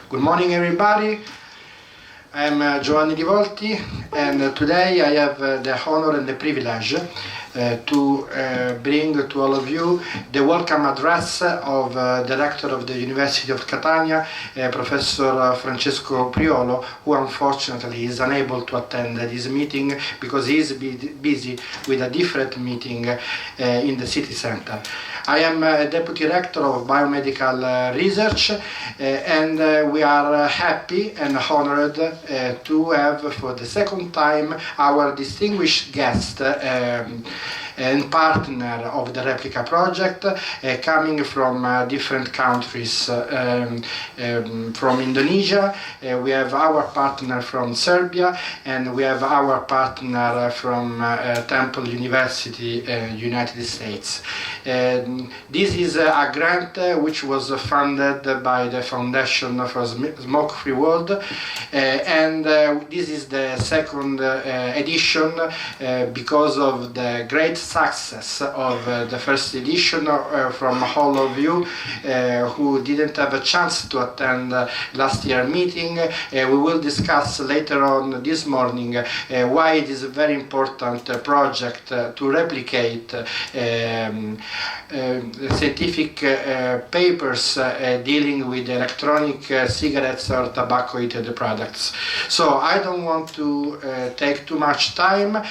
Good morning, everybody. I'm Giovanni Di Volti, and today I have the honor and the privilege to bring to all of you the welcome address of the rector of the University of Catania, Professor Francesco Priolo, who unfortunately is unable to attend this meeting because he is busy with a different meeting in the city center. I am a Deputy Rector of Biomedical Research, and we are happy and honored to have for the second time our distinguished guest and partner of the Replica project, coming from different countries. From Indonesia, we have our partner from Serbia, and we have our partner from Temple University, United States. This is a grant which was funded by the Foundation for Smoke-Free World, and this is the second edition because of the great success of the first edition. From all of you who didn't have a chance to attend last year's meeting, we will discuss later on this morning why it is a very important project to replicate scientific papers dealing with electronic cigarettes or tobacco-heated products. So I don't want to take too much time,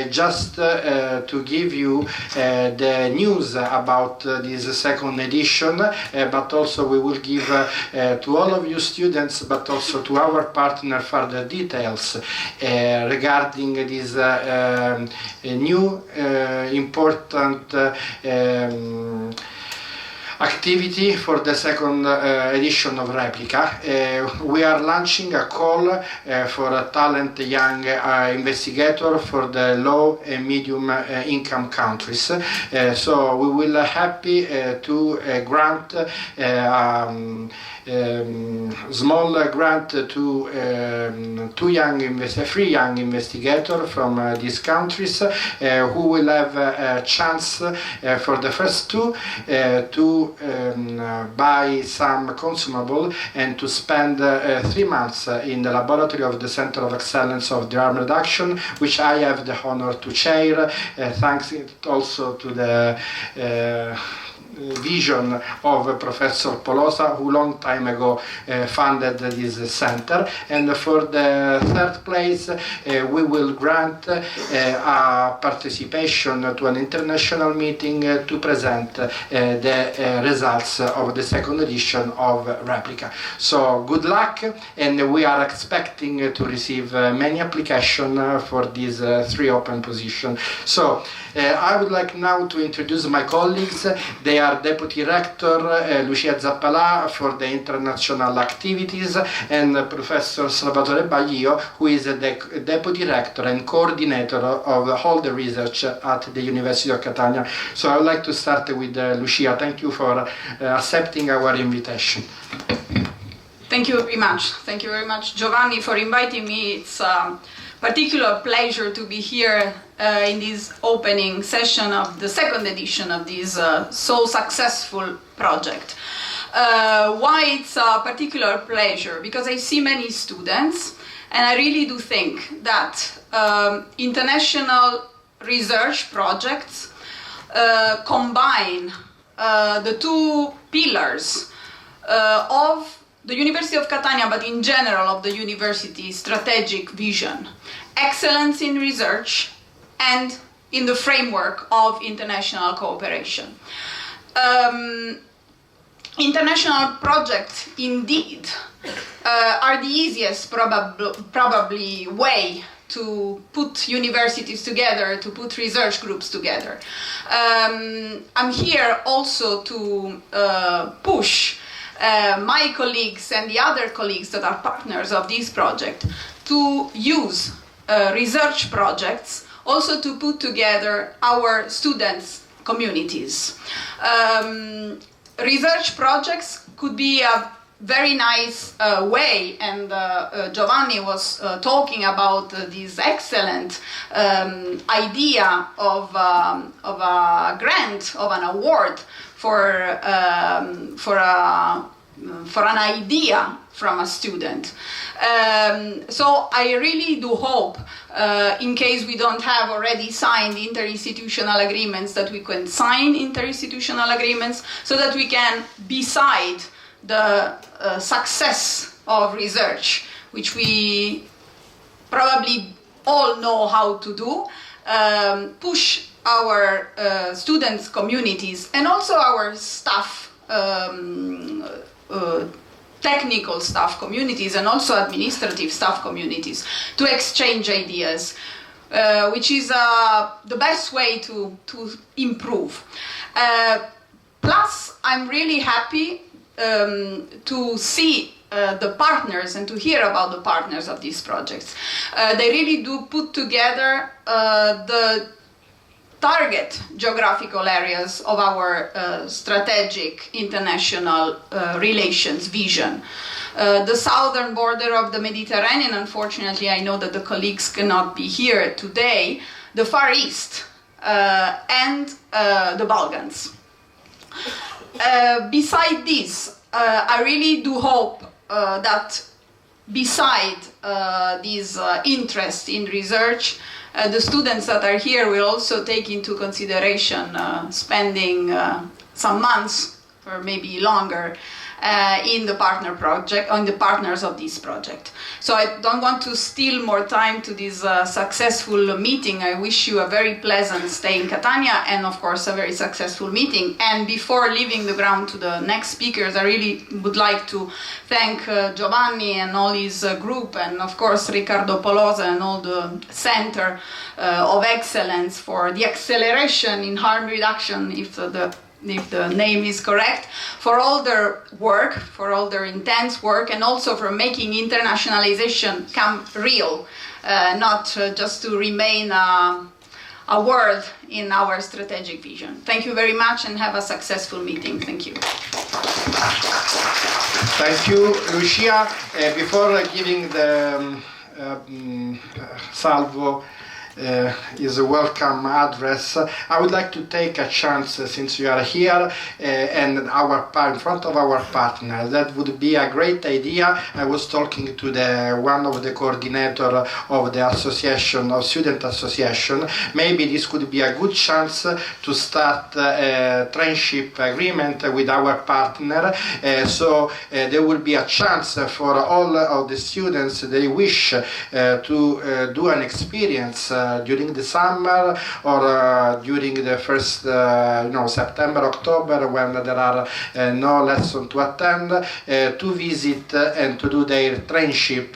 just to give you the news about this second edition, but also we will give to all of you students, but also to our partner, further details regarding this new important activity for the second edition of Replica. We are launching a call for a talent young investigator for the low and medium income countries. So we will happy to grant small grant to three young investigators from these countries who will have a chance for the first two to buy some consumable and to spend 3 months in the laboratory of the Center of Excellence of the Harm Reduction, which I have the honor to chair, thanks also to the vision of Professor Polosa, who long time ago funded this center. And for the third place, we will grant a participation to an international meeting to present the results of the second edition of Replica. So good luck, and we are expecting to receive many applications for these 3 open positions. So I would like now to introduce my colleagues. They are Deputy Rector Lucia Zappalà for the international activities, and Professor Salvatore Baglio, who is the Deputy Rector and Coordinator of all the research at the University of Catania. So I would like to start with Lucia. Thank you for accepting our invitation. Thank you very much. Thank you very much, Giovanni, for inviting me. It's a particular pleasure to be here in this opening session of the second edition of this so successful project. Why it's a particular pleasure? Because I see many students, and I really do think that international research projects combine the 2 pillars of the University of Catania, but in general of the university's strategic vision: excellence in research and in the framework of international cooperation. International projects indeed are the easiest probably way to put universities together, to put research groups together. I'm here also to push my colleagues and the other colleagues that are partners of this project to use research projects also to put together our students' communities. Research projects could be a very nice way, and Giovanni was talking about this excellent idea of a grant, of an award for an idea from a student. So I really do hope, in case we don't have already signed interinstitutional agreements, that we can sign interinstitutional agreements so that we can, beside the success of research, which we probably all know how to do, push our students' communities and also our staff, technical staff communities and also administrative staff communities to exchange ideas, which is the best way to improve. Plus, I'm really happy to see the partners and to hear about the partners of these projects. They really do put together the target geographical areas of our strategic international relations vision. The southern border of the Mediterranean, unfortunately, I know that the colleagues cannot be here today, the Far East, and the Balkans. Beside this, I really do hope that beside this interest in research, the students that are here will also take into consideration spending some months or maybe longer in the partner project, on the partners of this project. So I don't want to steal more time to this successful meeting. I wish you a very pleasant stay in Catania and of course a very successful meeting. And before leaving the ground to the next speakers, I really would like to thank Giovanni and all his group, and of course Riccardo Polosa and all the Center of Excellence for the acceleration in harm reduction, if the name is correct, for all their work, for all their intense work, and also for making internationalization come real, not just to remain a word in our strategic vision. Thank you very much and have a successful meeting. Thank you. Thank you, Lucia. Before giving the Salvo is a welcome address, I would like to take a chance, since you are here and in front of our partner. That would be a great idea. I was talking to one of the coordinator of the association, of student association. Maybe this could be a good chance to start a friendship agreement with our partner. So there will be a chance for all of the students they wish to do an experience during the summer or during the first September, October, when there are no lessons to attend, to visit and to do their friendship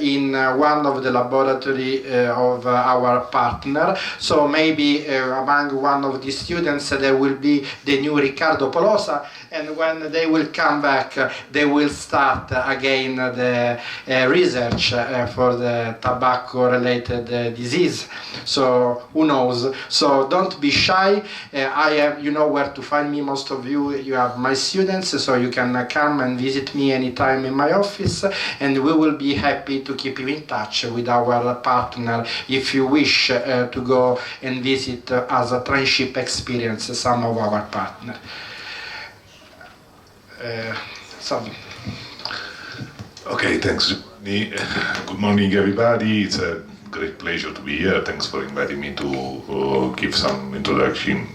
in one of the laboratory of our partner. So maybe among one of the students there will be the new Riccardo Polosa, and when they will come back they will start again the research for the tobacco related disease. So who knows? So don't be shy. You know where to find me. Most of you have my students, so you can come and visit me anytime in my office, and we will be happy to keep you in touch with our partner if you wish to go and visit as a friendship experience some of our partners. Okay, thanks. Good morning, everybody. It's a great pleasure to be here. Thanks for inviting me to give some introduction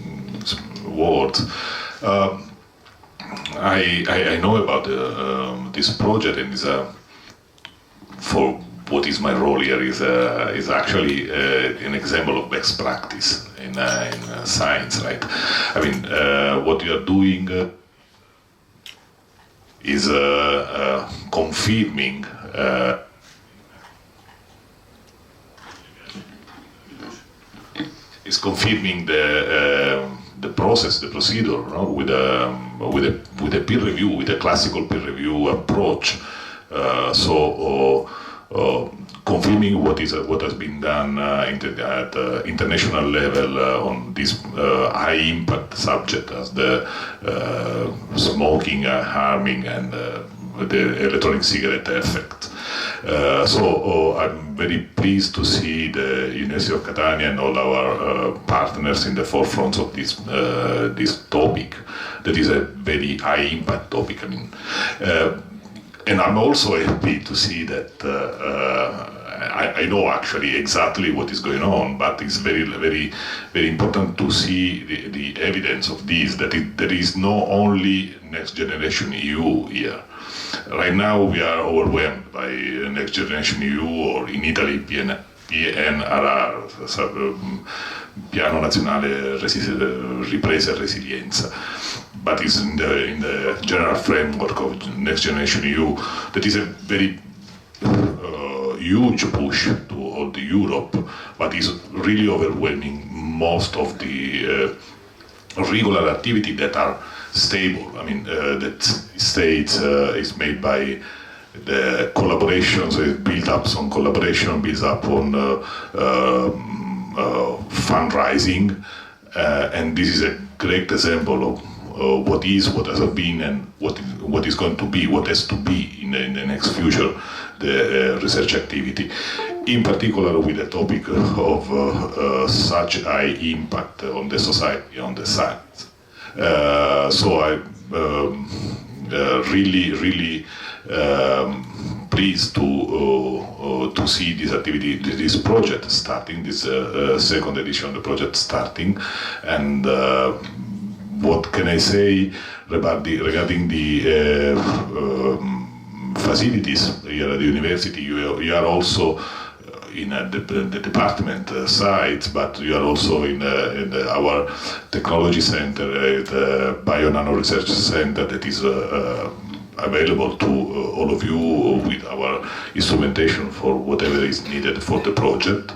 words. I know about this project, and for what is my role here is actually an example of best practice in science, right? I mean, what you are doing is confirming the process, the procedure, with a with a peer review, with a classical peer review approach. Confirming what has been done at the international level on this high impact subject as the smoking, harming, and the electronic cigarette effect. I'm very pleased to see the University of Catania and all our partners in the forefront of this topic. That is a very high impact topic. I mean, and I'm also happy to see that I know actually exactly what is going on, but it's very, very, very important to see the evidence of this, that there is not only Next Generation EU here. Right now we are overwhelmed by Next Generation EU, or in Italy PNRR, Piano Nazionale Ripresa e Resilienza. But it's in the general framework of Next Generation EU that is a very huge push to all the Europe, but is really overwhelming most of the regular activity that are stable. I mean, that states is made by the collaboration, so it builds up on collaboration, builds up on fundraising, and this is a great example of what has been, and what is going to be, what has to be in the next future, the research activity, in particular with the topic of such high impact on the society, on the science. So I'm really pleased to see this activity, this project starting, this second edition of the project starting, and what can I say regarding the facilities here at the university? You are also in the department side, but you are also in our technology center, the Bio-Nano Research Center, that is available to all of you with our instrumentation for whatever is needed for the project.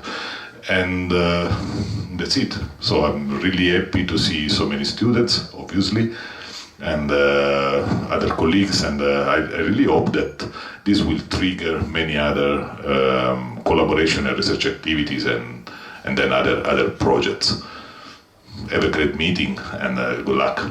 And that's it. So I'm really happy to see so many students, obviously, and other colleagues, and I really hope that this will trigger many other collaboration and research activities, and then other projects. Have a great meeting, and good luck.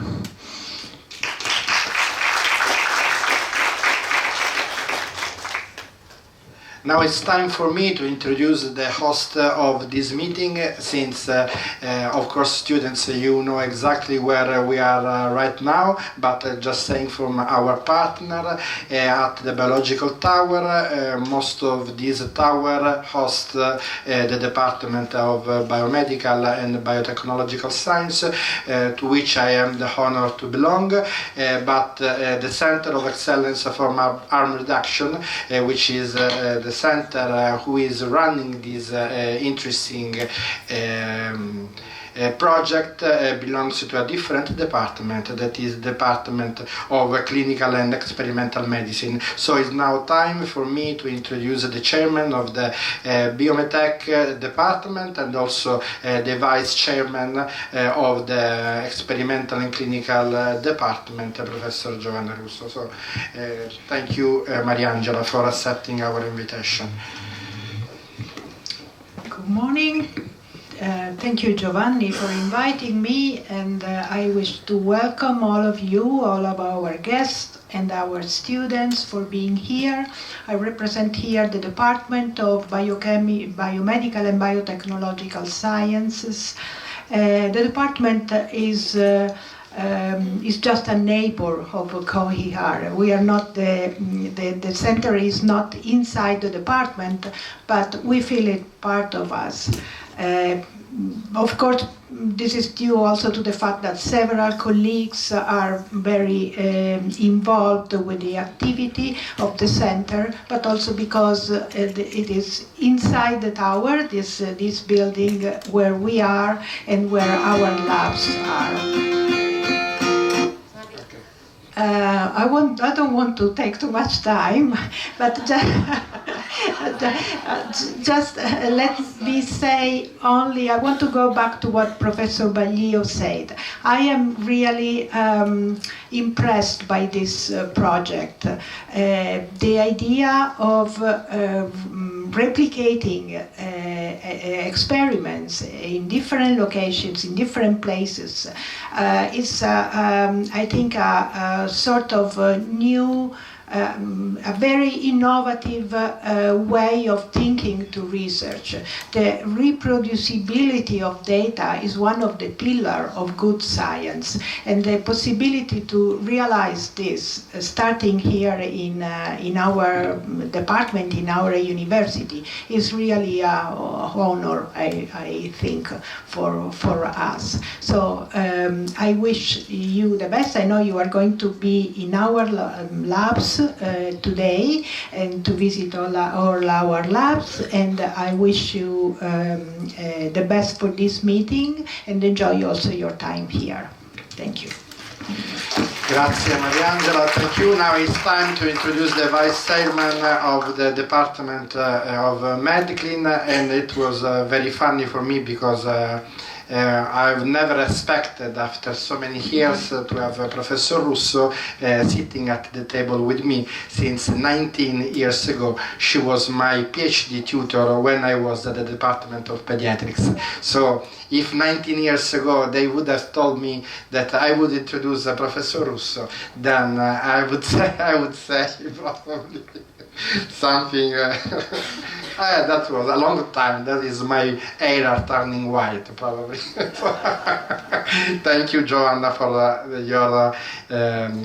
Now it's time for me to introduce the host of this meeting, since of course students, you know exactly where we are right now, but just saying from our partner at the Biological Tower, most of this tower hosts the Department of Biomedical and Biotechnological Science, to which I am the honor to belong, but the Center of Excellence for Harm Reduction, which is the center who is running this interesting project, belongs to a different department, that is the Department of Clinical and Experimental Medicine. So it's now time for me to introduce the chairman of the Biomedtech department, and also the vice chairman of the Experimental and Clinical department, Professor Giovanna Russo. So thank you, Mariangela, for accepting our invitation. Good morning. Thank you, Giovanni, for inviting me, and I wish to welcome all of you, all of our guests and our students for being here. I represent here the Department of Biomedical and Biotechnological Sciences. The department is just a neighbor of CoEHAR. We are not the center is not inside the department, but we feel it part of us. Of course, this is due also to the fact that several colleagues are very involved with the activity of the center, but also because it is inside the tower, this building where we are and where our labs are. I don't want to take too much time, but Just let me say only, I want to go back to what Professor Baglio said. I am really impressed by this project. The idea of replicating experiments in different locations, in different places, is, I think, a sort of new, a very innovative way of thinking to research. The reproducibility of data is one of the pillars of good science, and the possibility to realize this, starting here in our department, in our university, is really an honor, I think, for us. So I wish you the best. I know you are going to be in our labs today and to visit all our labs, and I wish you the best for this meeting, and enjoy also your time here. Thank you. Grazie Mariangela, thank you. Now it's time to introduce the Vice Chairman of the Department of Mediclin, and it was very funny for me because I've never expected, after so many years, to have Professor Russo sitting at the table with me since 19 years ago. She was my PhD tutor when I was at the Department of Pediatrics. So if 19 years ago they would have told me that I would introduce Professor Russo, then I would say probably something. That was a long time. That is my hair are turning white, probably. Thank you, Joanna,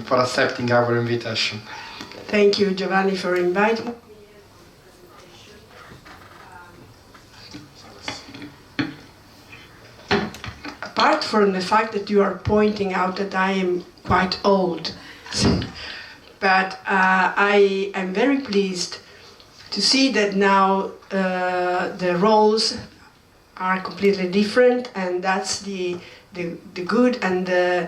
for accepting our invitation. Thank you, Giovanni, for inviting me. Apart from the fact that you are pointing out that I am quite old, but I am very pleased to see that now the roles are completely different, and that's the good and the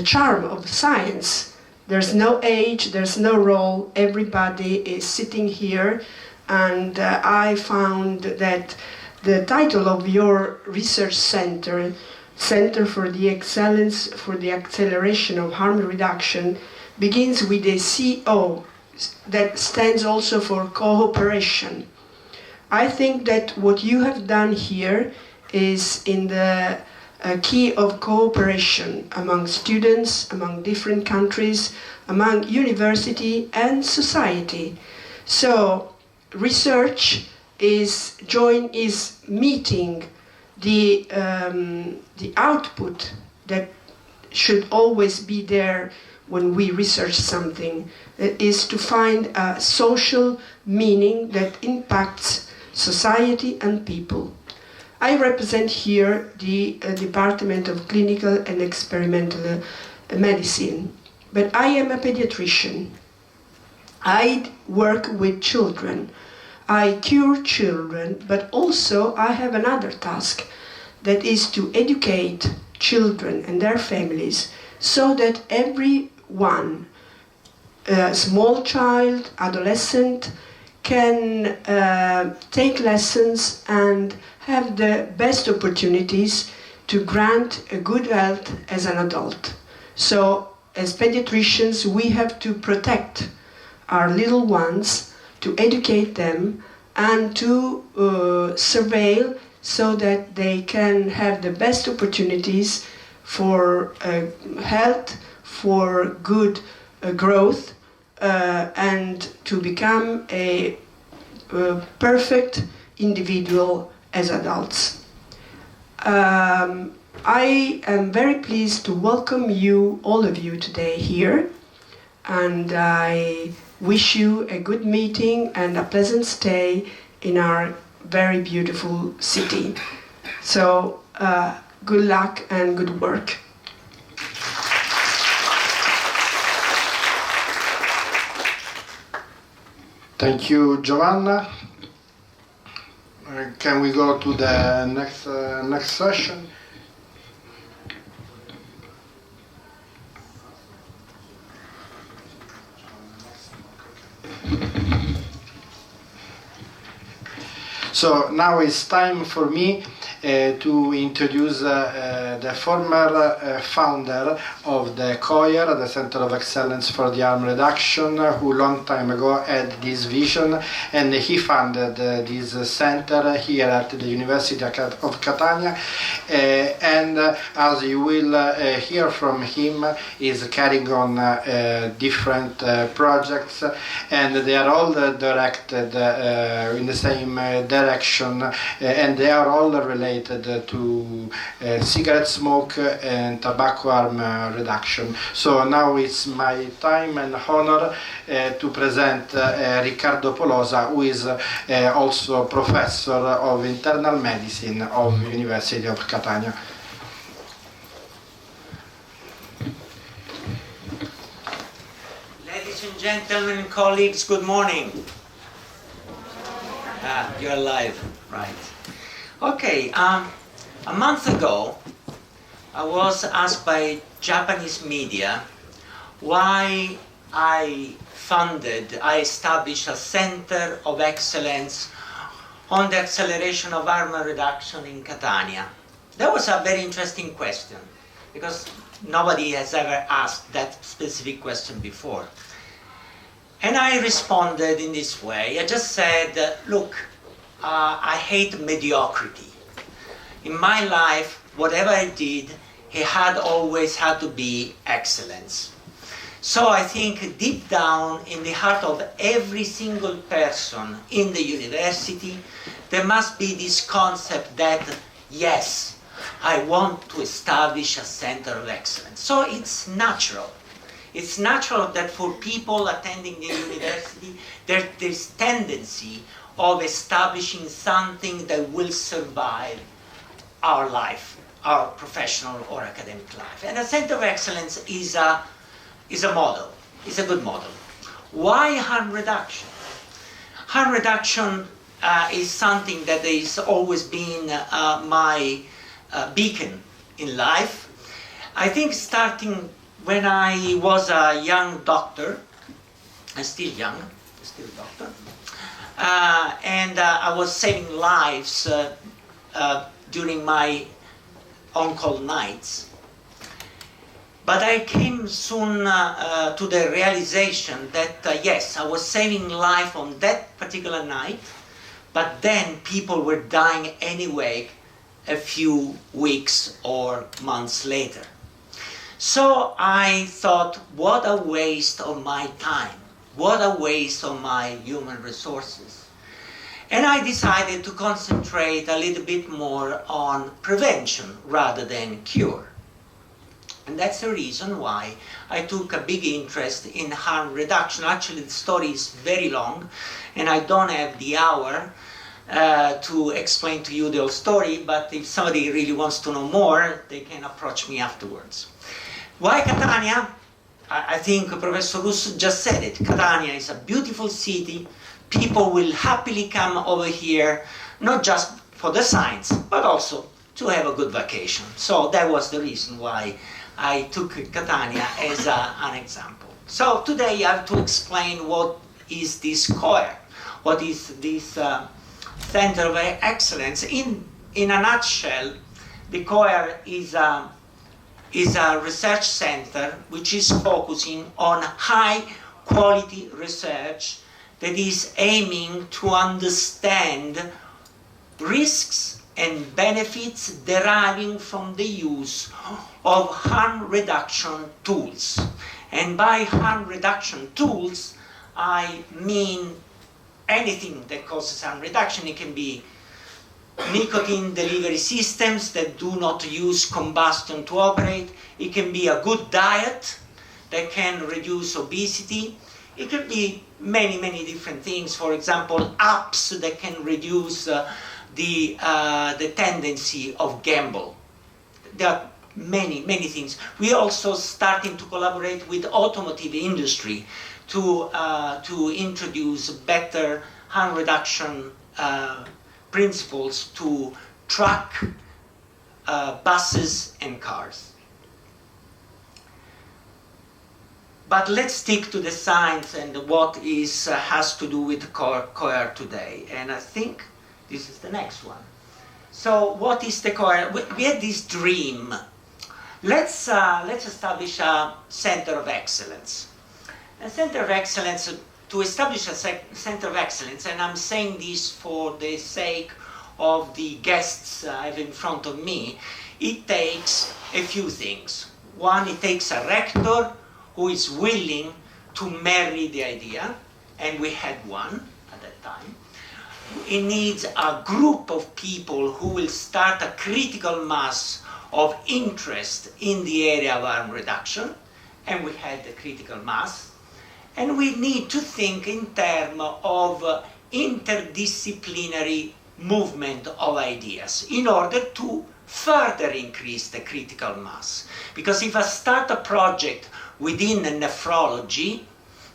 charm of science. There's no age, there's no role, everybody is sitting here, and I found that the title of your research center, Center for the Excellence for the Acceleration of Harm Reduction, begins with a CO that stands also for cooperation. I think that what you have done here is in the key of cooperation among students, among different countries, among university and society. So research is meeting the output that should always be there when we research something, is to find a social meaning that impacts society and people. I represent here the Department of Clinical and Experimental Medicine, but I am a pediatrician. I work with children. I cure children, but also I have another task, that is to educate children and their families so that everyone, small child, adolescent, can take lessons and have the best opportunities to grant a good health as an adult. So as pediatricians, we have to protect our little ones, to educate them, and to surveil so that they can have the best opportunities for health, for good growth, and to become a perfect individual as adults. I am very pleased to welcome you, all of you, today here, and I wish you a good meeting and a pleasant stay in our very beautiful city. So good luck and good work. Thank you, Giovanna. Can we go to the next session? So now it's time for me to introduce the former founder of the CoEHAR, the Center of Excellence for the Harm Reduction, who long time ago had this vision, and he founded this center here at the University of Catania, and as you will hear from him, is carrying on different projects, and they are all directed in the same direction, and they are all related to cigarette smoke and tobacco harm reduction. So now it's my time and honor to present Riccardo Polosa, who is also professor of internal medicine of University of Catania. Ladies and gentlemen, colleagues, good morning. You're live, right. Okay, a month ago, I was asked by Japanese media why I established a center of excellence on the acceleration of harm reduction in Catania. That was a very interesting question, because nobody has ever asked that specific question before. And I responded in this way. I just said, look, I hate mediocrity. In my life, whatever I did, it had always had to be excellence. So I think deep down in the heart of every single person in the university, there must be this concept that, yes, I want to establish a center of excellence. So it's natural. It's natural that for people attending the university, there's this tendency of establishing something that will survive our life, our professional or academic life. And a center of excellence is a model, is a good model. Why harm reduction? Harm reduction is something that has always been my beacon in life. I think starting when I was a young doctor, I'm still young, still a doctor, and I was saving lives during my on-call nights. But I came soon to the realization that, yes, I was saving life on that particular night, but then people were dying anyway a few weeks or months later. So I thought, what a waste of my time, what a waste of my human resources. And I decided to concentrate a little bit more on prevention rather than cure. And that's the reason why I took a big interest in harm reduction. Actually, the story is very long, and I don't have the hour to explain to you the whole story, but if somebody really wants to know more, they can approach me afterwards. Why Catania? I think Professor Russo just said it. Catania is a beautiful city. People will happily come over here, not just for the science, but also to have a good vacation. So that was the reason why I took Catania as an example. So today I have to explain what is this CoEHAR, what is this Center of Excellence. In a nutshell, the CoEHAR is a research center which is focusing on high quality research that is aiming to understand risks and benefits deriving from the use of harm reduction tools. And by harm reduction tools, I mean anything that causes harm reduction. It can be nicotine delivery systems that do not use combustion to operate. It can be a good diet that can reduce obesity. It could be many, many different things. For example, apps that can reduce the tendency of gamble. There are many, many things. We are also starting to collaborate with automotive industry to introduce better harm reduction principles to truck, buses and cars. But let's stick to the science and what has to do with CoEHAR today. And I think This is the next one. So what is the CoEHAR? We had this dream. Let's establish a center of excellence. A center of excellence, to establish a center of excellence, and I'm saying this for the sake of the guests I have in front of me, it takes a few things. One, it takes a rector who is willing to marry the idea, and we had one at that time. It needs a group of people who will start a critical mass of interest in the area of harm reduction, and we had the critical mass. And we need to think in terms of interdisciplinary movement of ideas in order to further increase the critical mass. Because if I start a project within nephrology,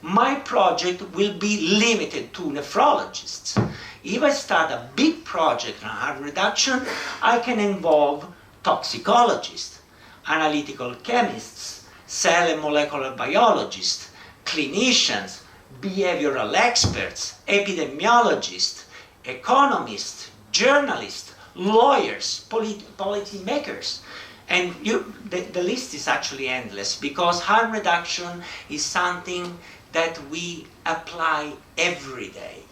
my project will be limited to nephrologists. If I start a big project on harm reduction, I can involve toxicologists, analytical chemists, cell and molecular biologists, clinicians, behavioral experts, epidemiologists, economists, journalists, lawyers, policy makers. And the list is actually endless, because harm reduction is something that we apply every day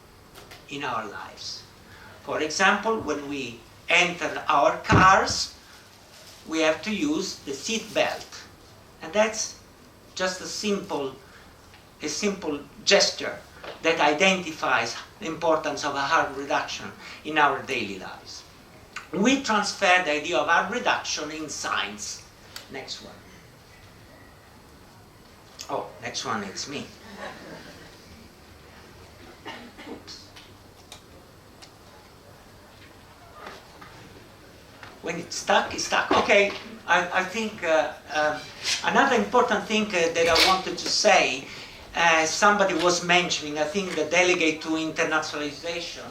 in our lives. For example, when we enter our cars, we have to use the seat belt. And that's just a simple gesture that identifies the importance of a harm reduction in our daily lives. We transfer the idea of harm reduction in science. Next one. Oh, next one, it's me. Oops. When it's stuck, it's stuck. Okay, I think another important thing that I wanted to say, somebody was mentioning, I think the delegate to internationalization,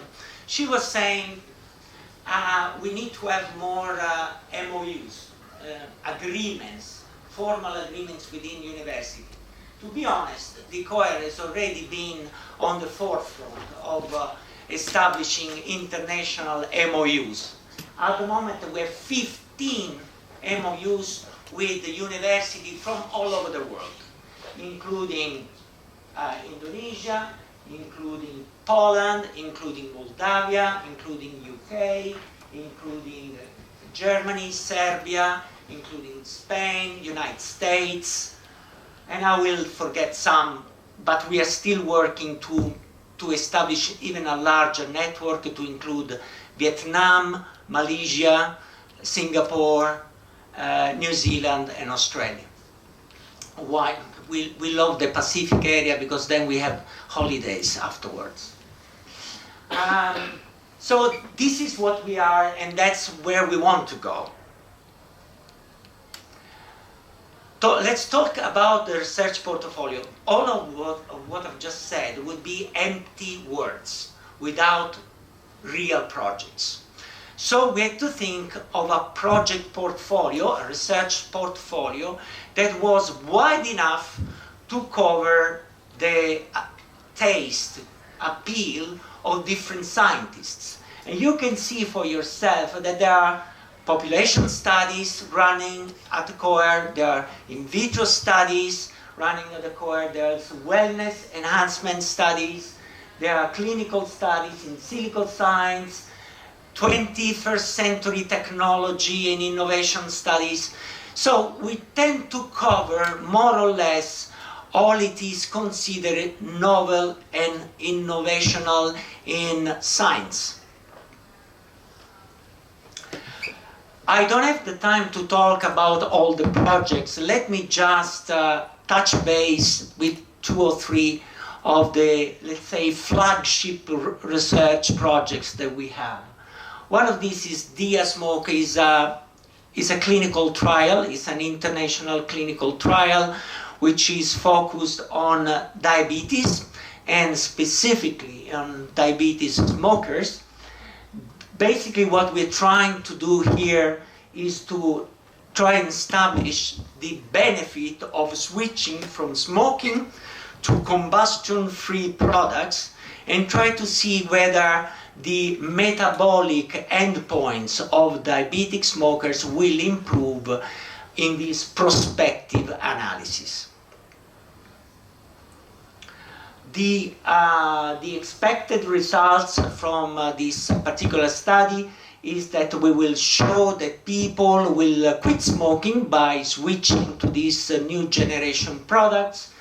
she was saying we need to have more MOUs, agreements, formal agreements within university. To be honest, the CoEHAR has already been on the forefront of establishing international MOUs. At the moment, we have 15 MOUs with the university from all over the world, including Indonesia, including Poland, including Moldavia, including UK, including Germany, Serbia, including Spain, United States, and I will forget some, but we are still working to establish even a larger network to include Vietnam, Malaysia, Singapore, New Zealand, and Australia. Why? We love the Pacific area because then we have holidays afterwards. So this is what we are, and that's where we want to go. Let's talk about the research portfolio. All of what I've just said would be empty words without real projects. So we had to think of a project portfolio, a research portfolio that was wide enough to cover the taste, appeal of different scientists. And you can see for yourself that there are population studies running at the CoEHAR, there are in vitro studies running at the CoEHAR, there's wellness enhancement studies, there are clinical studies in silico science, 21st century technology and innovation studies. So we tend to cover more or less all it is considered novel and innovational in science. I don't have the time to talk about all the projects. Let me just touch base with 2 or 3 of the, let's say, flagship research projects that we have. One of these is DIA-SMOKE, is a clinical trial, it's an international clinical trial which is focused on diabetes and specifically on diabetes smokers. Basically what we're trying to do here is to try and establish the benefit of switching from smoking to combustion-free products and try to see whether the metabolic endpoints of diabetic smokers will improve in this prospective analysis. The expected results from this particular study is that we will show that people will quit smoking by switching to these new generation products,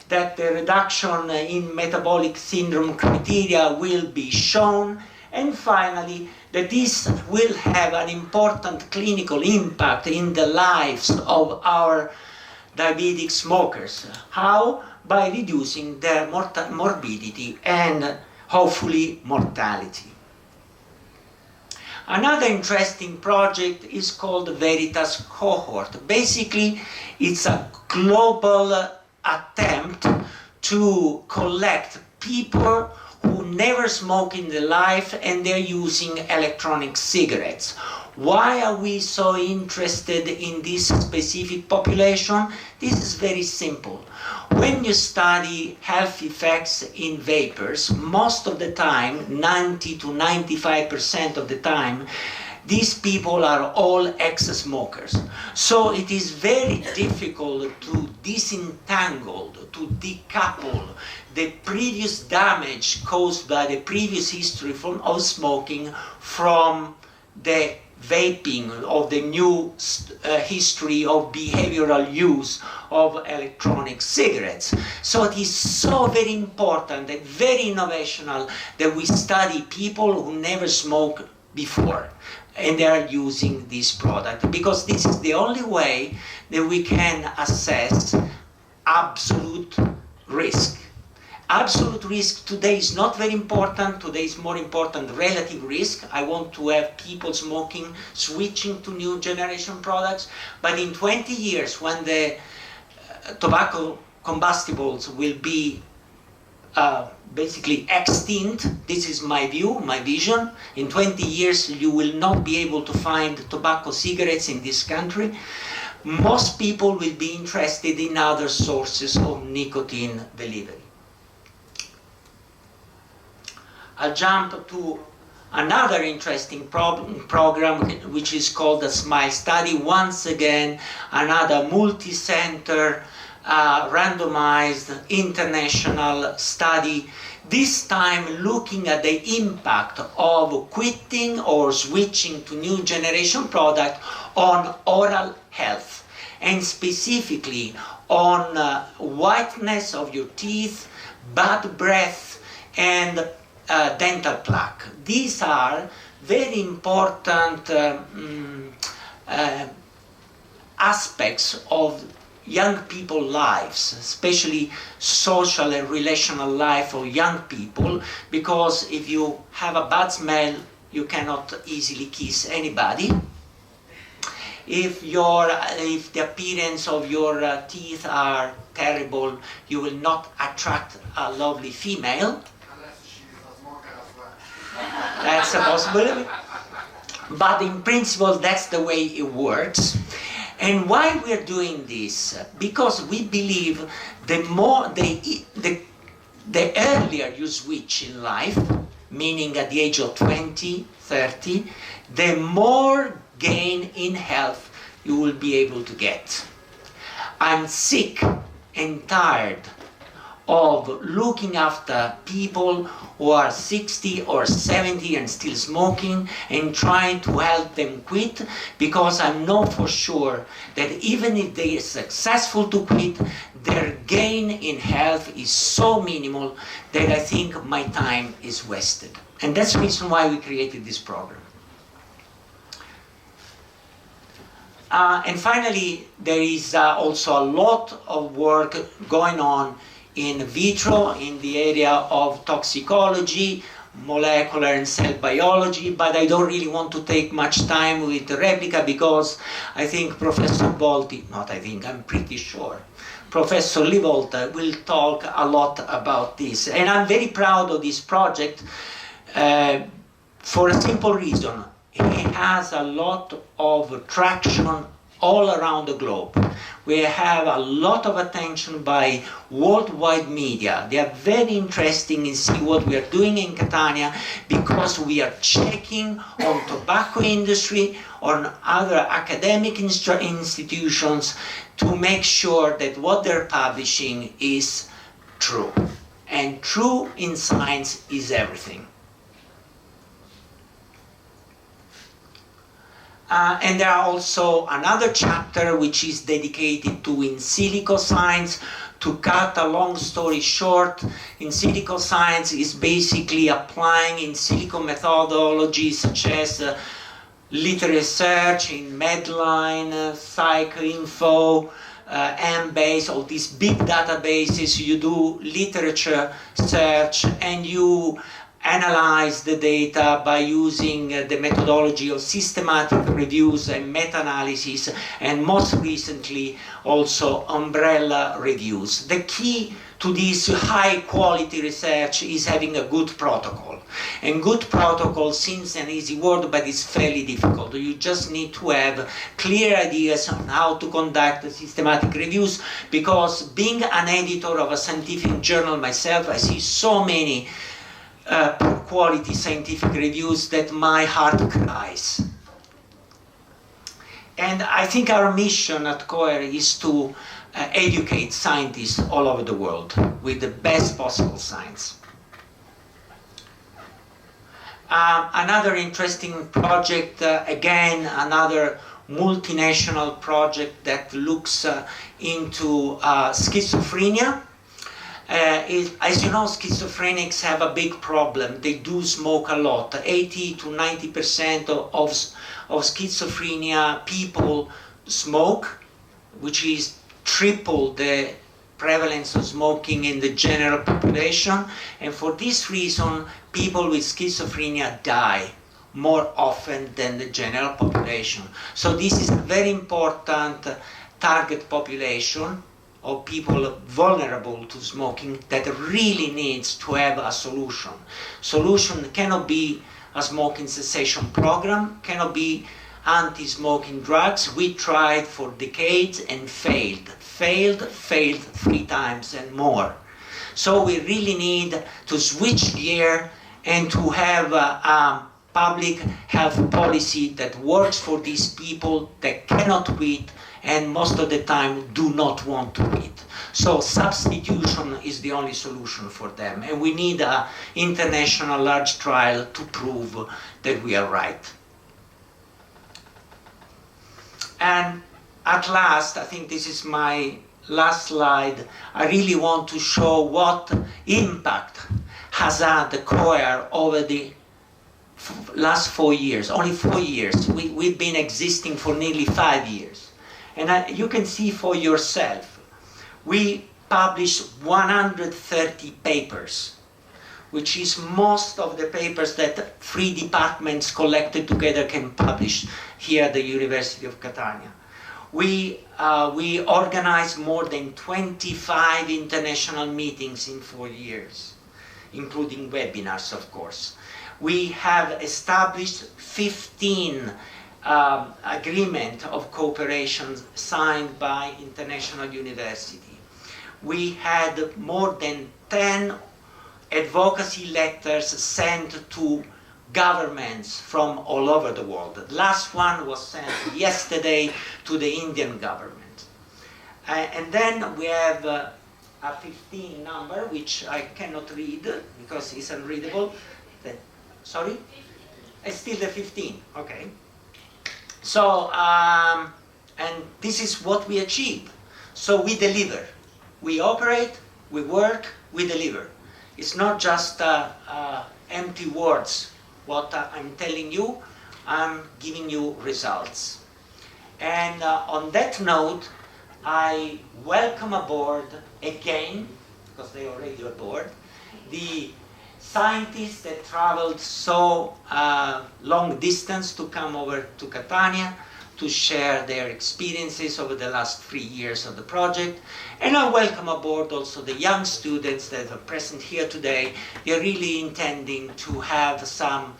that the reduction in metabolic syndrome criteria will be shown, and finally that this will have an important clinical impact in the lives of our diabetic smokers. How? By reducing their morbidity and hopefully mortality. Another interesting project is called Veritas Cohort. Basically, it's a global attempt to collect people who never smoke in their life and they're using electronic cigarettes. Why are we so interested in this specific population? This is very simple. When you study health effects in vapors, most of the time, 90 to 95% of the time, these people are all ex-smokers. So it is very difficult to disentangle, to decouple the previous damage caused by the previous history of smoking from the vaping, of the new history of behavioral use of electronic cigarettes. So it is so very important and very innovational that we study people who never smoked before and they are using this product, because this is the only way that we can assess absolute risk. Absolute risk today is not very important. Today is more important relative risk. I want to have people smoking, switching to new generation products. But in 20 years, when the tobacco combustibles will be basically extinct, this is my view, my vision. In 20 years, you will not be able to find tobacco cigarettes in this country. Most people will be interested in other sources of nicotine delivery. I'll jump to another interesting program, which is called the SMILE study. Once again, another multi-center, randomized international study, this time looking at the impact of quitting or switching to new generation product on oral health, and specifically on whiteness of your teeth, bad breath, and dental plaque. These are very important aspects of young people's lives, especially social and relational life of young people, because if you have a bad smell, you cannot easily kiss anybody. If the appearance of your teeth are terrible, you will not attract a lovely female. That's a possibility. But in principle, that's the way it works. And why we're doing this? Because we believe the earlier you switch in life, meaning at the age of 20, 30, the more gain in health you will be able to get. I'm sick and tired of looking after people who are 60 or 70 and still smoking and trying to help them quit, because I know for sure that even if they are successful to quit, their gain in health is so minimal that I think my time is wasted. And that's the reason why we created this program. And finally, there is also a lot of work going on in vitro, in the area of toxicology, molecular and cell biology, but I don't really want to take much time with the Replica, because I think Professor Volti, not I think, I'm pretty sure, Professor Livolta will talk a lot about this. And I'm very proud of this project for a simple reason. He has a lot of traction all around the globe. We have a lot of attention by worldwide media. They are very interested in see what we are doing in Catania because we are checking on tobacco industry, on other academic institutions to make sure that what they're publishing is true. And true in science is everything. And there are also another chapter which is dedicated to in silico science. To cut a long story short, in silico science is basically applying in silico methodologies such as literature search in Medline, PsycInfo, Embase, all these big databases. You do literature search and you analyze the data by using the methodology of systematic reviews and meta-analysis, and most recently also umbrella reviews. The key to this high quality research is having a good protocol. And good protocol seems an easy word, but it's fairly difficult. You just need to have clear ideas on how to conduct the systematic reviews, because being an editor of a scientific journal myself, I see so many poor quality scientific reviews that my heart cries. And I think our mission at CoEHAR is to educate scientists all over the world with the best possible science. Another interesting project, again, another multinational project that looks into schizophrenia. As you know, schizophrenics have a big problem. They do smoke a lot. 80 to 90% of schizophrenia people smoke, which is triple the prevalence of smoking in the general population. And for this reason, people with schizophrenia die more often than the general population. So this is a very important target population of people vulnerable to smoking that really needs to have a solution. Solution cannot be a smoking cessation program, cannot be anti-smoking drugs. We tried for decades and failed 3 times and more. So we really need to switch gear and to have a public health policy that works for these people that cannot quit and most of the time do not want to quit. So substitution is the only solution for them, and we need an international large trial to prove that we are right. And at last, I think this is my last slide, I really want to show what impact has had the CoEHAR over the last 4 years, only 4 years. We've been existing for nearly 5 years. And you can see for yourself, we published 130 papers, which is most of the papers that 3 departments collected together can publish here at the University of Catania. We organized more than 25 international meetings in 4 years, including webinars, of course. We have established 15 agreement of cooperation signed by international university. We had more than 10 advocacy letters sent to governments from all over the world. The last one was sent yesterday to the Indian government. And then we have a 15 number, which I cannot read because it's unreadable. Sorry? It's still the 15, okay. So, and this is what we achieve. So we deliver. We operate, we work, we deliver. It's not just empty words. What I'm telling you, I'm giving you results. And on that note, I welcome aboard again, because they are already aboard, the scientists that traveled so long distance to come over to Catania to share their experiences over the last 3 years of the project. And I welcome aboard also the young students that are present here today. They're really intending to have some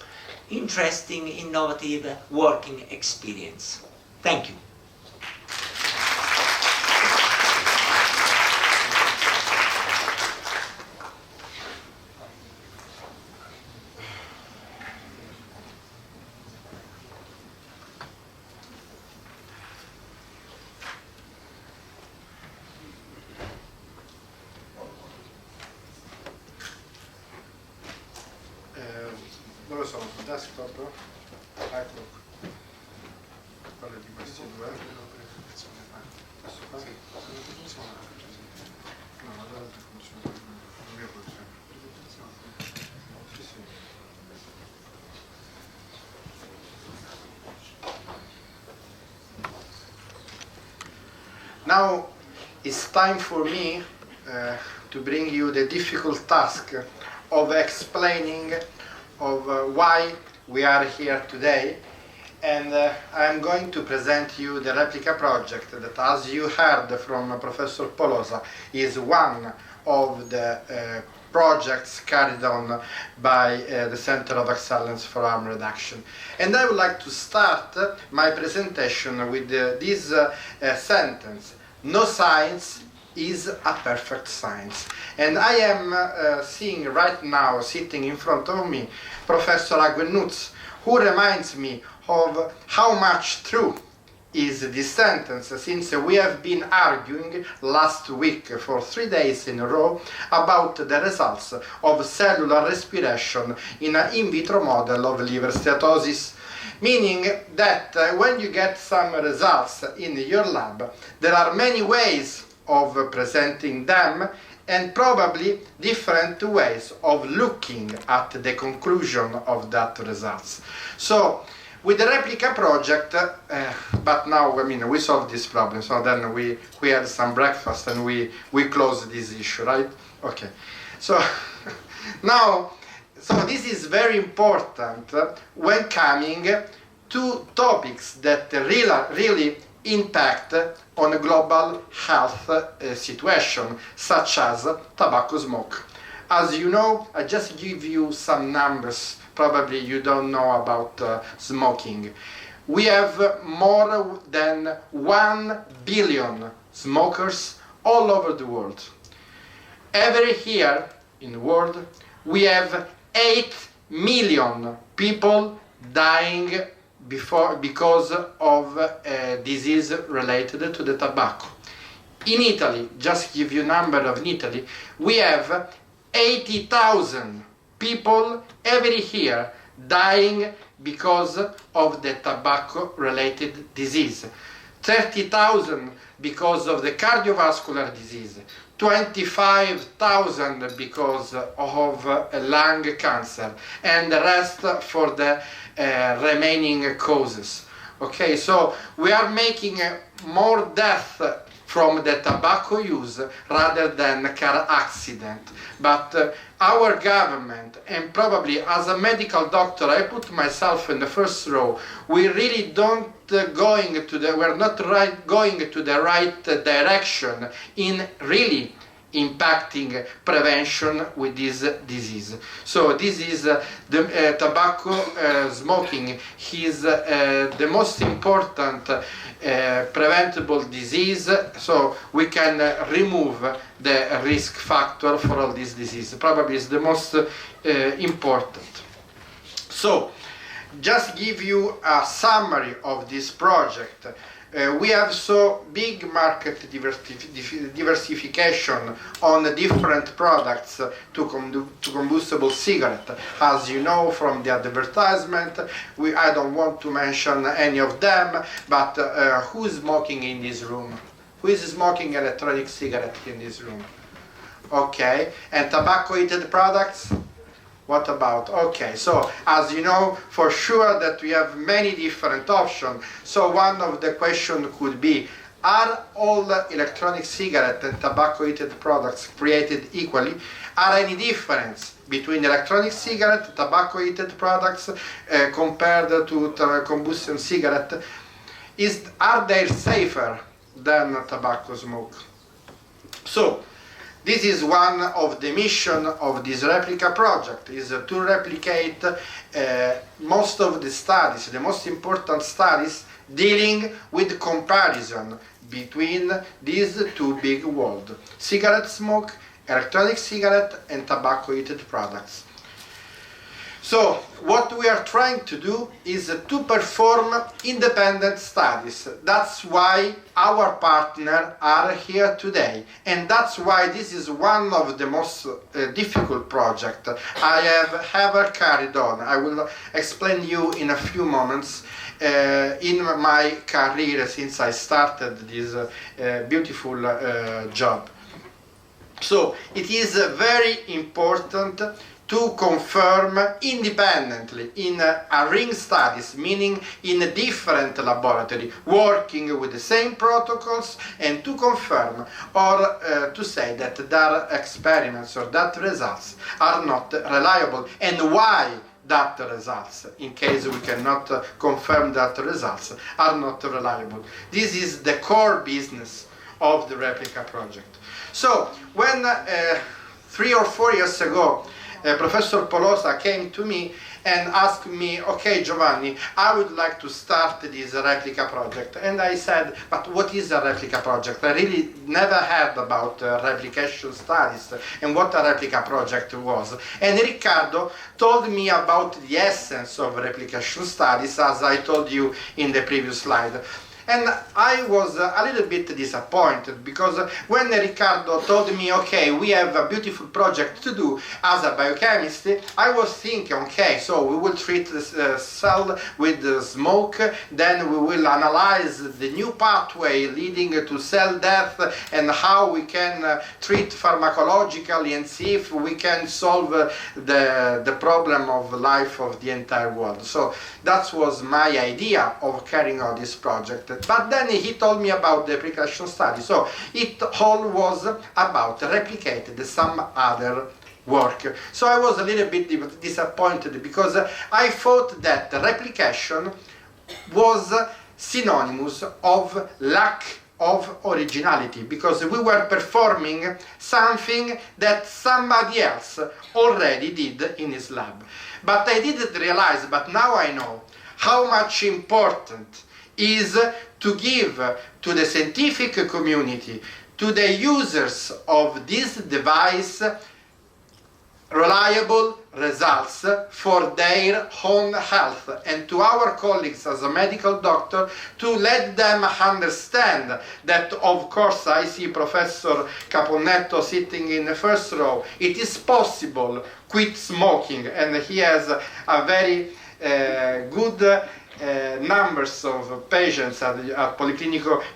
interesting, innovative working experience. Thank you. desktop. Ecco. Quale di questi due? Questo qua? No, l'altro funziona. Il mio funziona. Sì, sì. Now it's time for me to bring you the difficult task of explaining of why we are here today, and I'm going to present you the Replica project that, as you heard from Professor Polosa, is one of the projects carried on by the Center of Excellence for Harm Reduction. And I would like to start my presentation with this sentence: no science is a perfect science. And I am seeing right now, sitting in front of me, Professor Agwenutz, who reminds me of how much true is this sentence, since we have been arguing last week for 3 days in a row about the results of cellular respiration in an in vitro model of liver steatosis. Meaning that when you get some results in your lab, there are many ways of presenting them, and probably different ways of looking at the conclusion of that results. So with the Replica project, but now, I mean, we solved this problem, so then we had some breakfast and we closed this issue, right? Okay, so now, so this is very important when coming to topics that really impact on a global health situation, such as tobacco smoke. As you know, I just give you some numbers. Probably you don't know about smoking. We have more than 1 billion smokers all over the world. Every year in the world, we have 8 million people dying because of a disease related to the tobacco. In Italy, just give you a number of Italy, we have 80,000 people every year dying because of the tobacco related disease, 30,000 because of the cardiovascular disease, 25,000 because of lung cancer, and the rest for the remaining causes. Okay, so we are making more death from the tobacco use rather than car accident. But our government, and probably as a medical doctor, I put myself in the first row, we really don't we're not going to the right direction in really impacting prevention with this disease. So this is the tobacco smoking is the most important preventable disease, so we can remove the risk factor for all this disease. Probably is the most important. So just give you a summary of this project. We have so big market diversification on different products to combustible cigarette. As you know from the advertisement, I don't want to mention any of them, but who is smoking in this room? Who is smoking electronic cigarette in this room? Okay, and tobacco-heated products? What about? Okay, so as you know, for sure that we have many different options. So one of the questions could be, are all electronic cigarette and tobacco-heated products created equally? Are any difference between electronic cigarette, tobacco-heated products compared to combustion cigarette? Are they safer than tobacco smoke? So this is one of the mission of this Replica project, is to replicate most of the studies, the most important studies dealing with comparison between these two big worlds: cigarette smoke, electronic cigarette, and tobacco-heated products. So what we are trying to do is to perform independent studies. That's why our partners are here today, and that's why this is one of the most difficult projects I have ever carried on. I will explain you in a few moments in my career since I started this beautiful job. So it is very important to confirm independently in a ring studies, meaning in a different laboratory, working with the same protocols, and to confirm or to say that their experiments or that results are not reliable, and why that results, in case we cannot confirm that results, are not reliable. This is the core business of the Replica project. So when 3 or 4 years ago Professor Polosa came to me and asked me, okay Giovanni, I would like to start this Replica project. And I said, but what is a Replica project? I really never heard about replication studies and what a Replica project was. And Riccardo told me about the essence of replication studies, as I told you in the previous slide. And I was a little bit disappointed, because when Riccardo told me, okay, we have a beautiful project to do as a biochemist, I was thinking, okay, so we will treat the cell with the smoke, then we will analyze the new pathway leading to cell death and how we can treat pharmacologically and see if we can solve the problem of life of the entire world. So that was my idea of carrying out this project. But then he told me about the precaution study, so it all was about replicated some other work. So I was a little bit disappointed, because I thought that replication was synonymous of lack of originality, because we were performing something that somebody else already did in his lab. But I didn't realize, but now I know, how much important is to give to the scientific community, to the users of this device, reliable results for their own health, and to our colleagues as a medical doctor, to let them understand that, of course, I see Professor Caponnetto sitting in the first row, it is possible quit smoking, and he has a very good numbers of patients at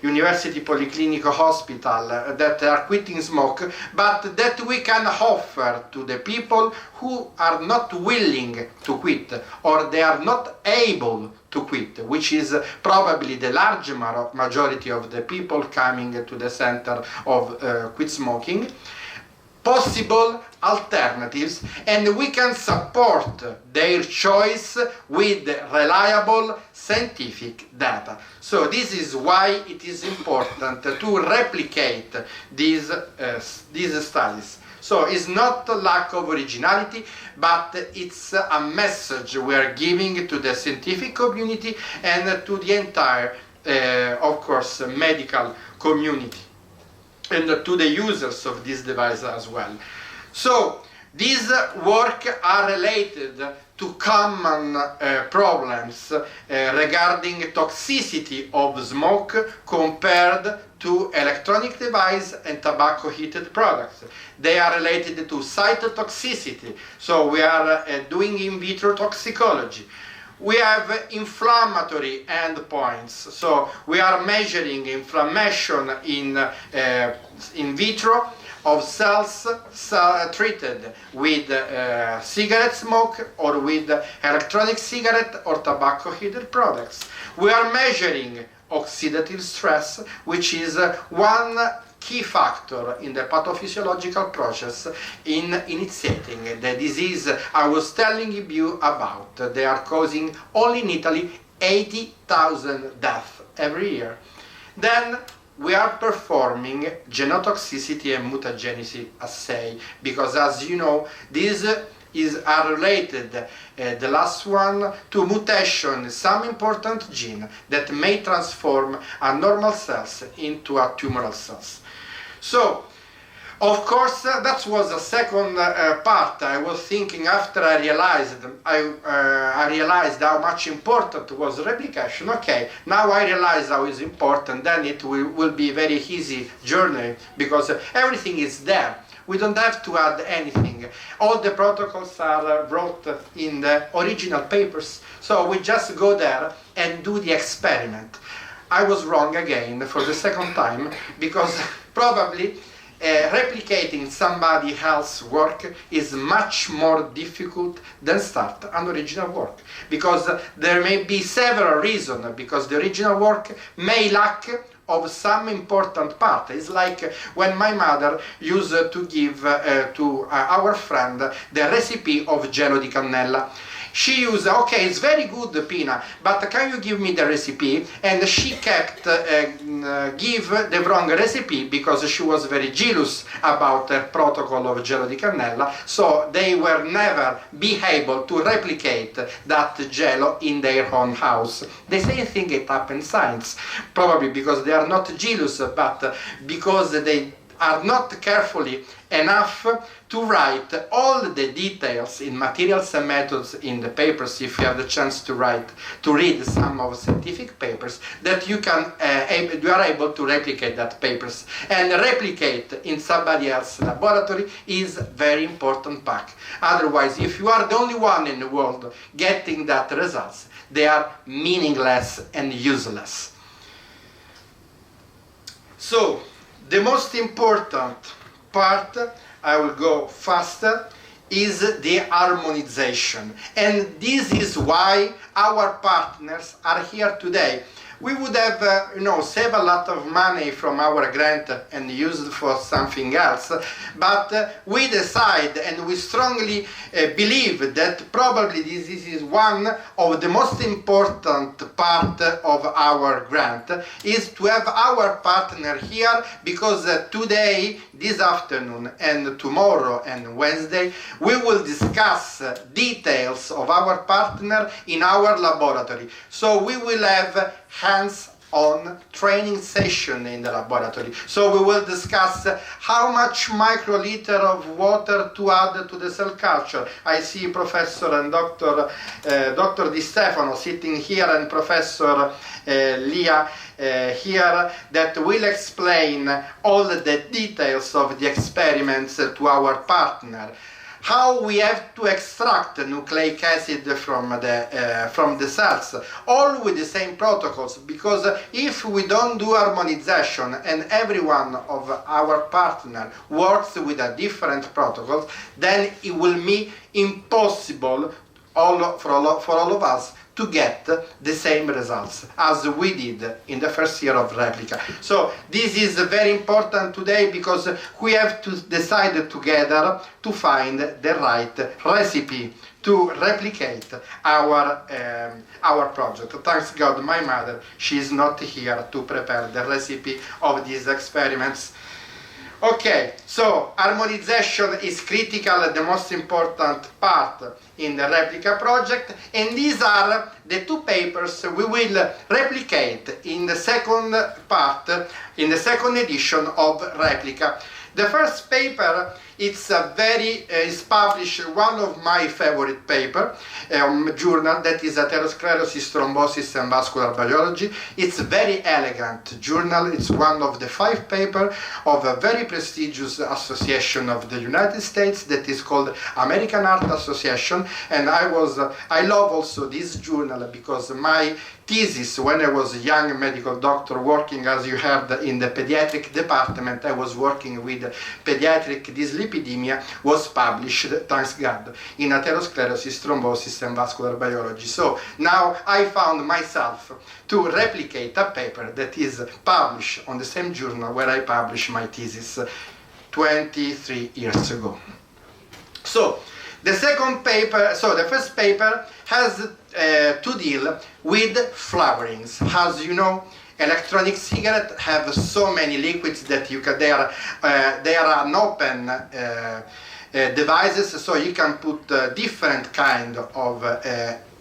University Policlinico Hospital that are quitting smoke, but that we can offer to the people who are not willing to quit, or they are not able to quit, which is probably the large majority of the people coming to the center of quit smoking, possible alternatives, and we can support their choice with reliable scientific data. So this is why it is important to replicate these studies. So it's not a lack of originality, but it's a message we are giving to the scientific community and to the entire, of course, medical community, and to the users of this device as well. So these work are related to common problems regarding toxicity of smoke compared to electronic device and tobacco heated products. They are related to cytotoxicity, so we are doing in vitro toxicology. We have inflammatory endpoints, so we are measuring inflammation in vitro of cells treated with cigarette smoke or with electronic cigarette or tobacco heated products. We are measuring oxidative stress, which is one key factor in the pathophysiological process in initiating the disease I was telling you about. They are causing only in Italy 80,000 deaths every year. Then we are performing genotoxicity and mutagenicity assay, because as you know, these are related, the last one, to mutation in some important gene that may transform a normal cells into a tumoral cells. So Of course, that was a second part. I was thinking after I realized how much important was replication. Okay, now I realize how it's important. Then it will be a very easy journey because everything is there. We don't have to add anything. All the protocols are wrote in the original papers. So we just go there and do the experiment. I was wrong again for the second time because probably replicating somebody else's work is much more difficult than start an original work, because there may be several reasons, because the original work may lack of some important part. It's like when my mother used to give to our friend the recipe of gelo di cannella. She used, okay, it's very good, Pina, but can you give me the recipe? And she kept give the wrong recipe because she was very jealous about the protocol of gelo di cannella, so they were never be able to replicate that gelo in their own house. The same thing it happens in science, probably because they are not jealous, but because they are not carefully enough to write all the details in materials and methods in the papers. If you have the chance to read some of scientific papers, that you are able to replicate that papers, and replicate in somebody else's laboratory is very important part. Otherwise, if you are the only one in the world getting that results, they are meaningless and useless. So the most important part, I will go faster, is the harmonization. And this is why our partners are here today. We would have, save a lot of money from our grant and use it for something else, but we decide and we strongly believe that probably this is one of the most important part of our grant, is to have our partner here, because today, this afternoon and tomorrow and Wednesday, we will discuss details of our partner in our laboratory. So we will have hands-on training session in the laboratory. So we will discuss how much microliter of water to add to the cell culture. I see Professor and Dr. Di Stefano sitting here, and Professor Lia here, that will explain all the details of the experiments to our partner. How we have to extract nucleic acid from the cells, all with the same protocols, because if we don't do harmonization and every one of our partner works with a different protocol, then it will be impossible for all of us to get the same results as we did in the first year of Replica. So this is very important today, because we have to decide together to find the right recipe to replicate our project. Thanks God, my mother, she is not here to prepare the recipe of these experiments. Okay, so harmonization is critical, the most important part in the Replica project, and these are the two papers we will replicate in the second part, in the second edition of Replica. The first paper, it's published, one of my favorite paper, journal, that is Atherosclerosis, Thrombosis and Vascular Biology. It's a very elegant journal. It's one of the 5 papers of a very prestigious association of the United States that is called American Heart Association. And I love also this journal because my thesis, when I was a young medical doctor working, as you heard, in the pediatric department, I was working with pediatric dyslipidemia, was published, thanks God, in Atherosclerosis, Thrombosis and Vascular Biology. So now I found myself to replicate a paper that is published on the same journal where I published my thesis 23 years ago. So the second paper, so the first paper has to deal with flavorings. As you know, electronic cigarettes have so many liquids that they are an open devices, so you can put different kind of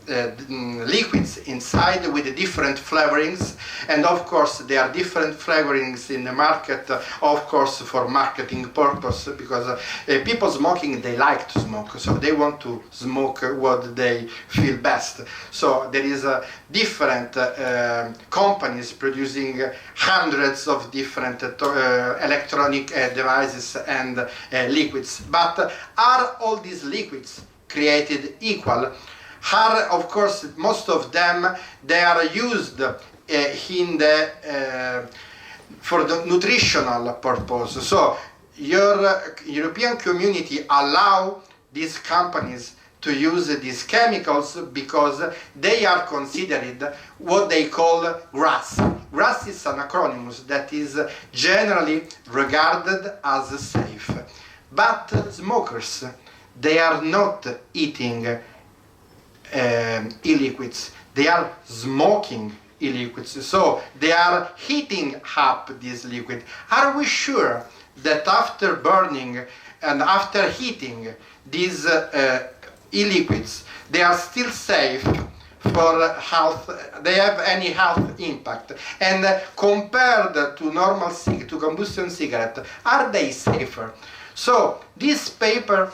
liquids inside with different flavorings, and of course there are different flavorings in the market, of course for marketing purpose, because people smoking, they like to smoke, so they want to smoke what they feel best. So there is different companies producing hundreds of different electronic devices and liquids, but are all these liquids created equal? Are, of course, most of them, they are used in the for the nutritional purpose. So your European community allow these companies to use these chemicals because they are considered what they call GRAS. GRAS is an acronym that is generally regarded as safe. But smokers, they are not eating e-liquids, they are smoking e-liquids, so they are heating up this liquid. Are we sure that after burning and after heating these e-liquids, they are still safe for health? They have any health impact? And compared to normal to combustion cigarette, are they safer? So this paper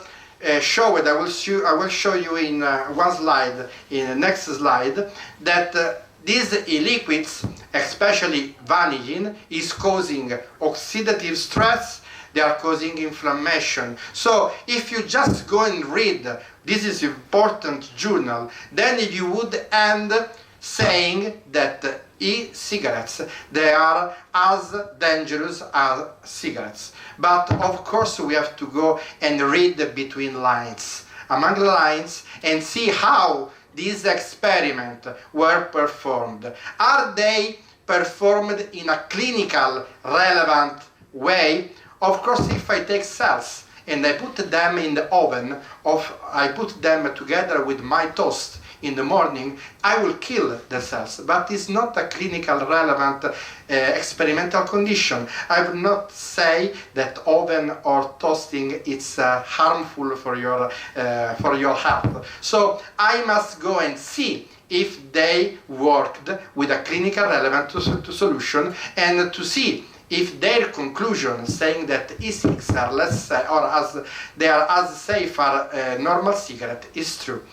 showed, I will show you in one slide, in the next slide, that these e-liquids, especially vanillin, is causing oxidative stress, they are causing inflammation. So if you just go and read, this is important journal, then you would end saying that e-cigarettes, they are as dangerous as cigarettes. But of course we have to go and read between lines, among the lines, and see how these experiments were performed. Are they performed in a clinical relevant way? Of course, if I take cells and I put them in the oven, I put them together with my toast in the morning, I will kill the cells, but it's not a clinical relevant experimental condition. I will not say that oven or toasting is harmful for your health. So I must go and see if they worked with a clinical relevant solution, and to see if their conclusion saying that e-cigs are less or they are as safe as normal cigarette is true.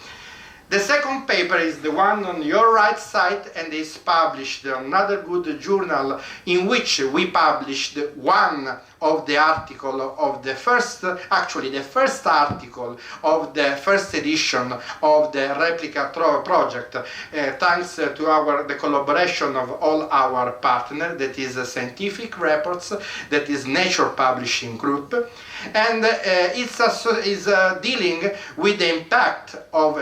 The second paper is the one on your right side, and is published in another good journal, in which we published one of the article of the first, actually the first article of the first edition of the Replica project, thanks to the collaboration of all our partners, that is Scientific Reports, that is Nature Publishing Group, and it's dealing with the impact of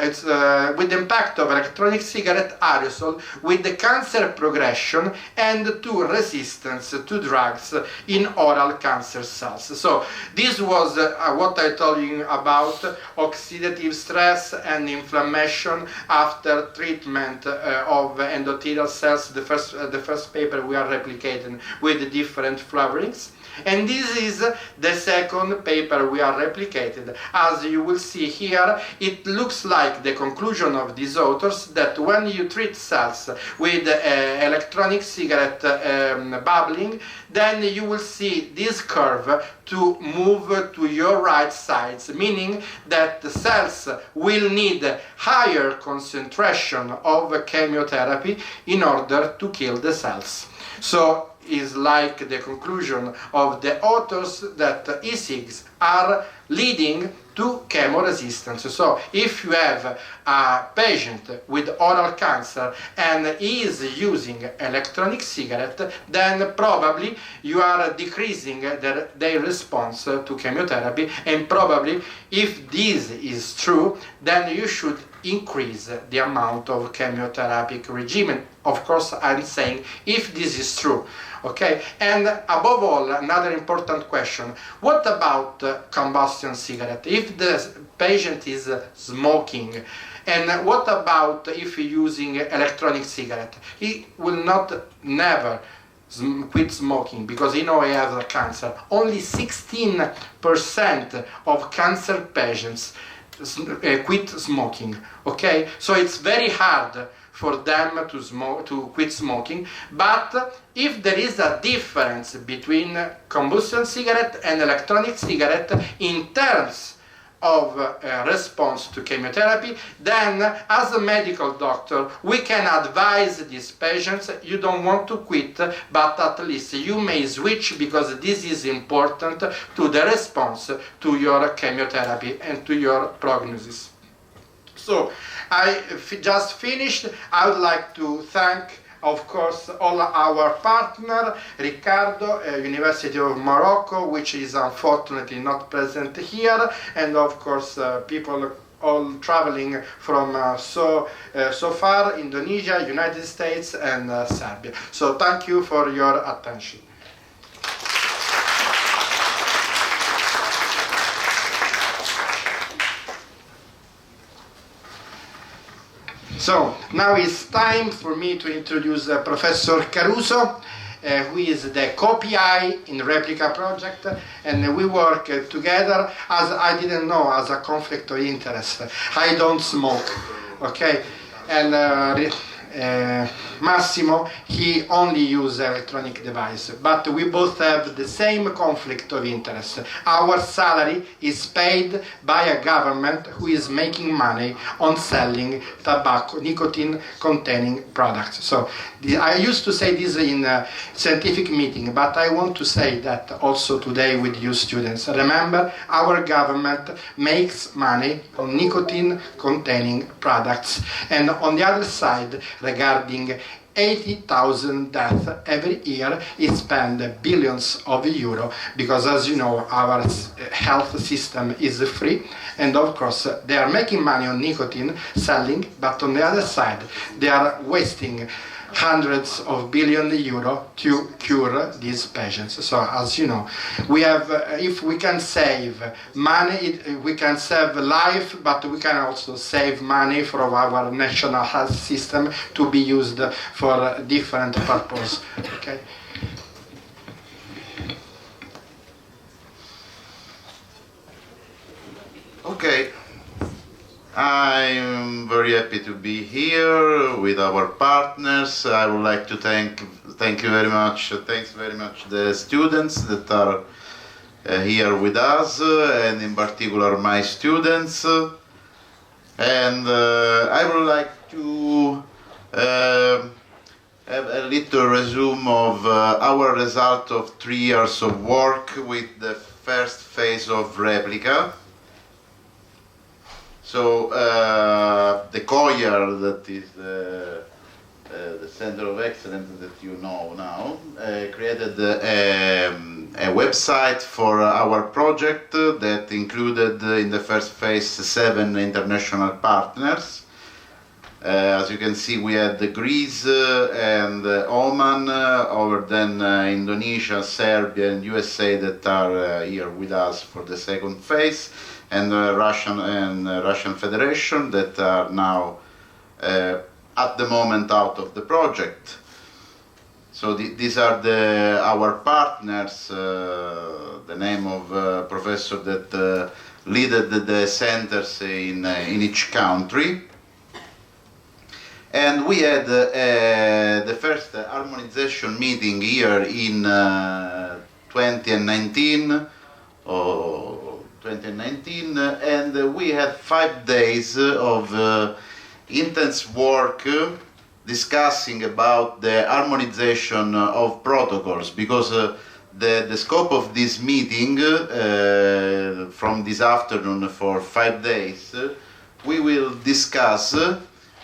electronic cigarette aerosol with the cancer progression and to resistance to drugs in oral cancer cells. So this was what I told you about oxidative stress and inflammation after treatment of endothelial cells. The first paper we are replicating with different flavorings. And this is the second paper we are replicated. As you will see here, it looks like the conclusion of these authors that when you treat cells with electronic cigarette bubbling, then you will see this curve to move to your right sides, meaning that the cells will need higher concentration of chemotherapy in order to kill the cells. So is like the conclusion of the authors that e-cigs are leading to chemoresistance. So if you have a patient with oral cancer and he is using electronic cigarette, then probably you are decreasing their response to chemotherapy, and probably if this is true, then you should increase the amount of chemotherapeutic regimen. Of course, I'm saying if this is true. Okay, and above all, another important question: what about combustion cigarette? If the patient is smoking, and what about if using electronic cigarette? He will never quit smoking because he knows he has a cancer. Only 16% of cancer patients quit smoking. Okay, so it's very hard for them to quit smoking. But if there is a difference between combustion cigarette and electronic cigarette in terms of response to chemotherapy, then as a medical doctor we can advise these patients, you don't want to quit, but at least you may switch, because this is important to the response to your chemotherapy and to your prognosis. So I just finished. I would like to thank, of course, all our partner, Ricardo, University of Morocco, which is unfortunately not present here, and of course people all traveling from so far, Indonesia, United States, and Serbia. So thank you for your attention. So now it's time for me to introduce Professor Caruso, who is the co-PI in Replica project, and we work together as I didn't know as a conflict of interest. I don't smoke, okay, and Massimo, he only uses electronic device, but we both have the same conflict of interest. Our salary is paid by a government who is making money on selling tobacco, nicotine-containing products. So I used to say this in a scientific meeting, but I want to say that also today with you students. Remember, our government makes money on nicotine-containing products, and on the other side, regarding 80,000 deaths every year, it spends billions of euros, because as you know our health system is free, and of course they are making money on nicotine selling, but on the other side they are wasting hundreds of billion euro to cure these patients. So as you know, we have, if we can save money, we can save life, but we can also save money for our national health system to be used for different purposes. Okay. Okay. I'm very happy to be here with our partners. I would like to thank you very much. Thanks very much the students that are here with us, and in particular my students. And I would like to have a little resume of our result of 3 years of work with the first phase of Replica. So the CoEHAR, that is the Center of Excellence that you know now, created a website for our project that included in the first phase 7 international partners. As you can see, we had Greece and Oman, over then Indonesia, Serbia, and USA that are here with us for the second phase, and Russian Federation that are now at the moment out of the project. So these are our partners, the name of professor that leaded the centers in each country. And we had the first harmonization meeting here in 2019, and we had 5 days of intense work discussing about the harmonization of protocols, because the scope of this meeting from this afternoon for 5 days, we will discuss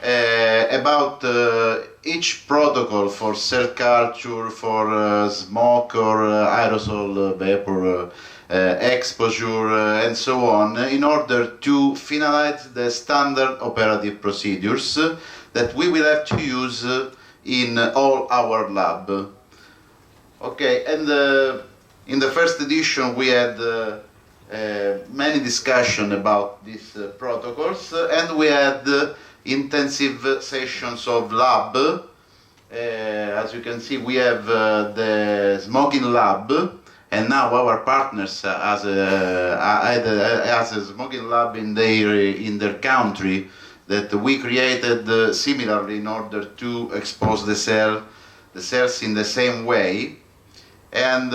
about each protocol for cell culture, for smoke or aerosol vapor exposure, and so on, in order to finalize the standard operative procedures that we will have to use in all our lab. Okay, and in the first edition we had many discussions about these protocols, and we had intensive sessions of lab. As you can see, we have the smoking lab, and now our partners as a smoking lab in their country that we created similarly in order to expose the cells in the same way. And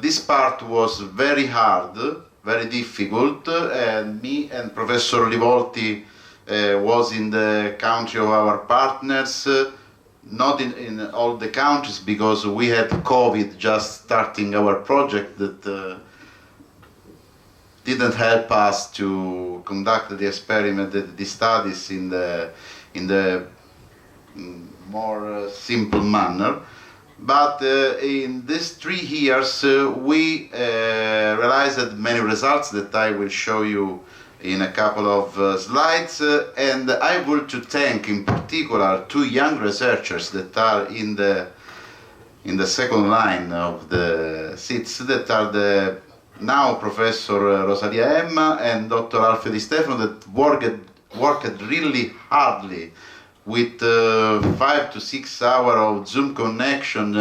this part was very hard, very difficult, and me and Professor Livolti was in the country of our partners, not in all the countries, because we had COVID just starting our project that didn't help us to conduct the experiment, the studies in the more simple manner. But in these 3 years we realized many results that I will show you in a couple of slides, and I want to thank in particular 2 young researchers that are in the second line of the seats, that are the now Professor Rosalia Emma and Dr. Alfio Di Stefano, that worked really hardly with 5 to 6 hours of Zoom connection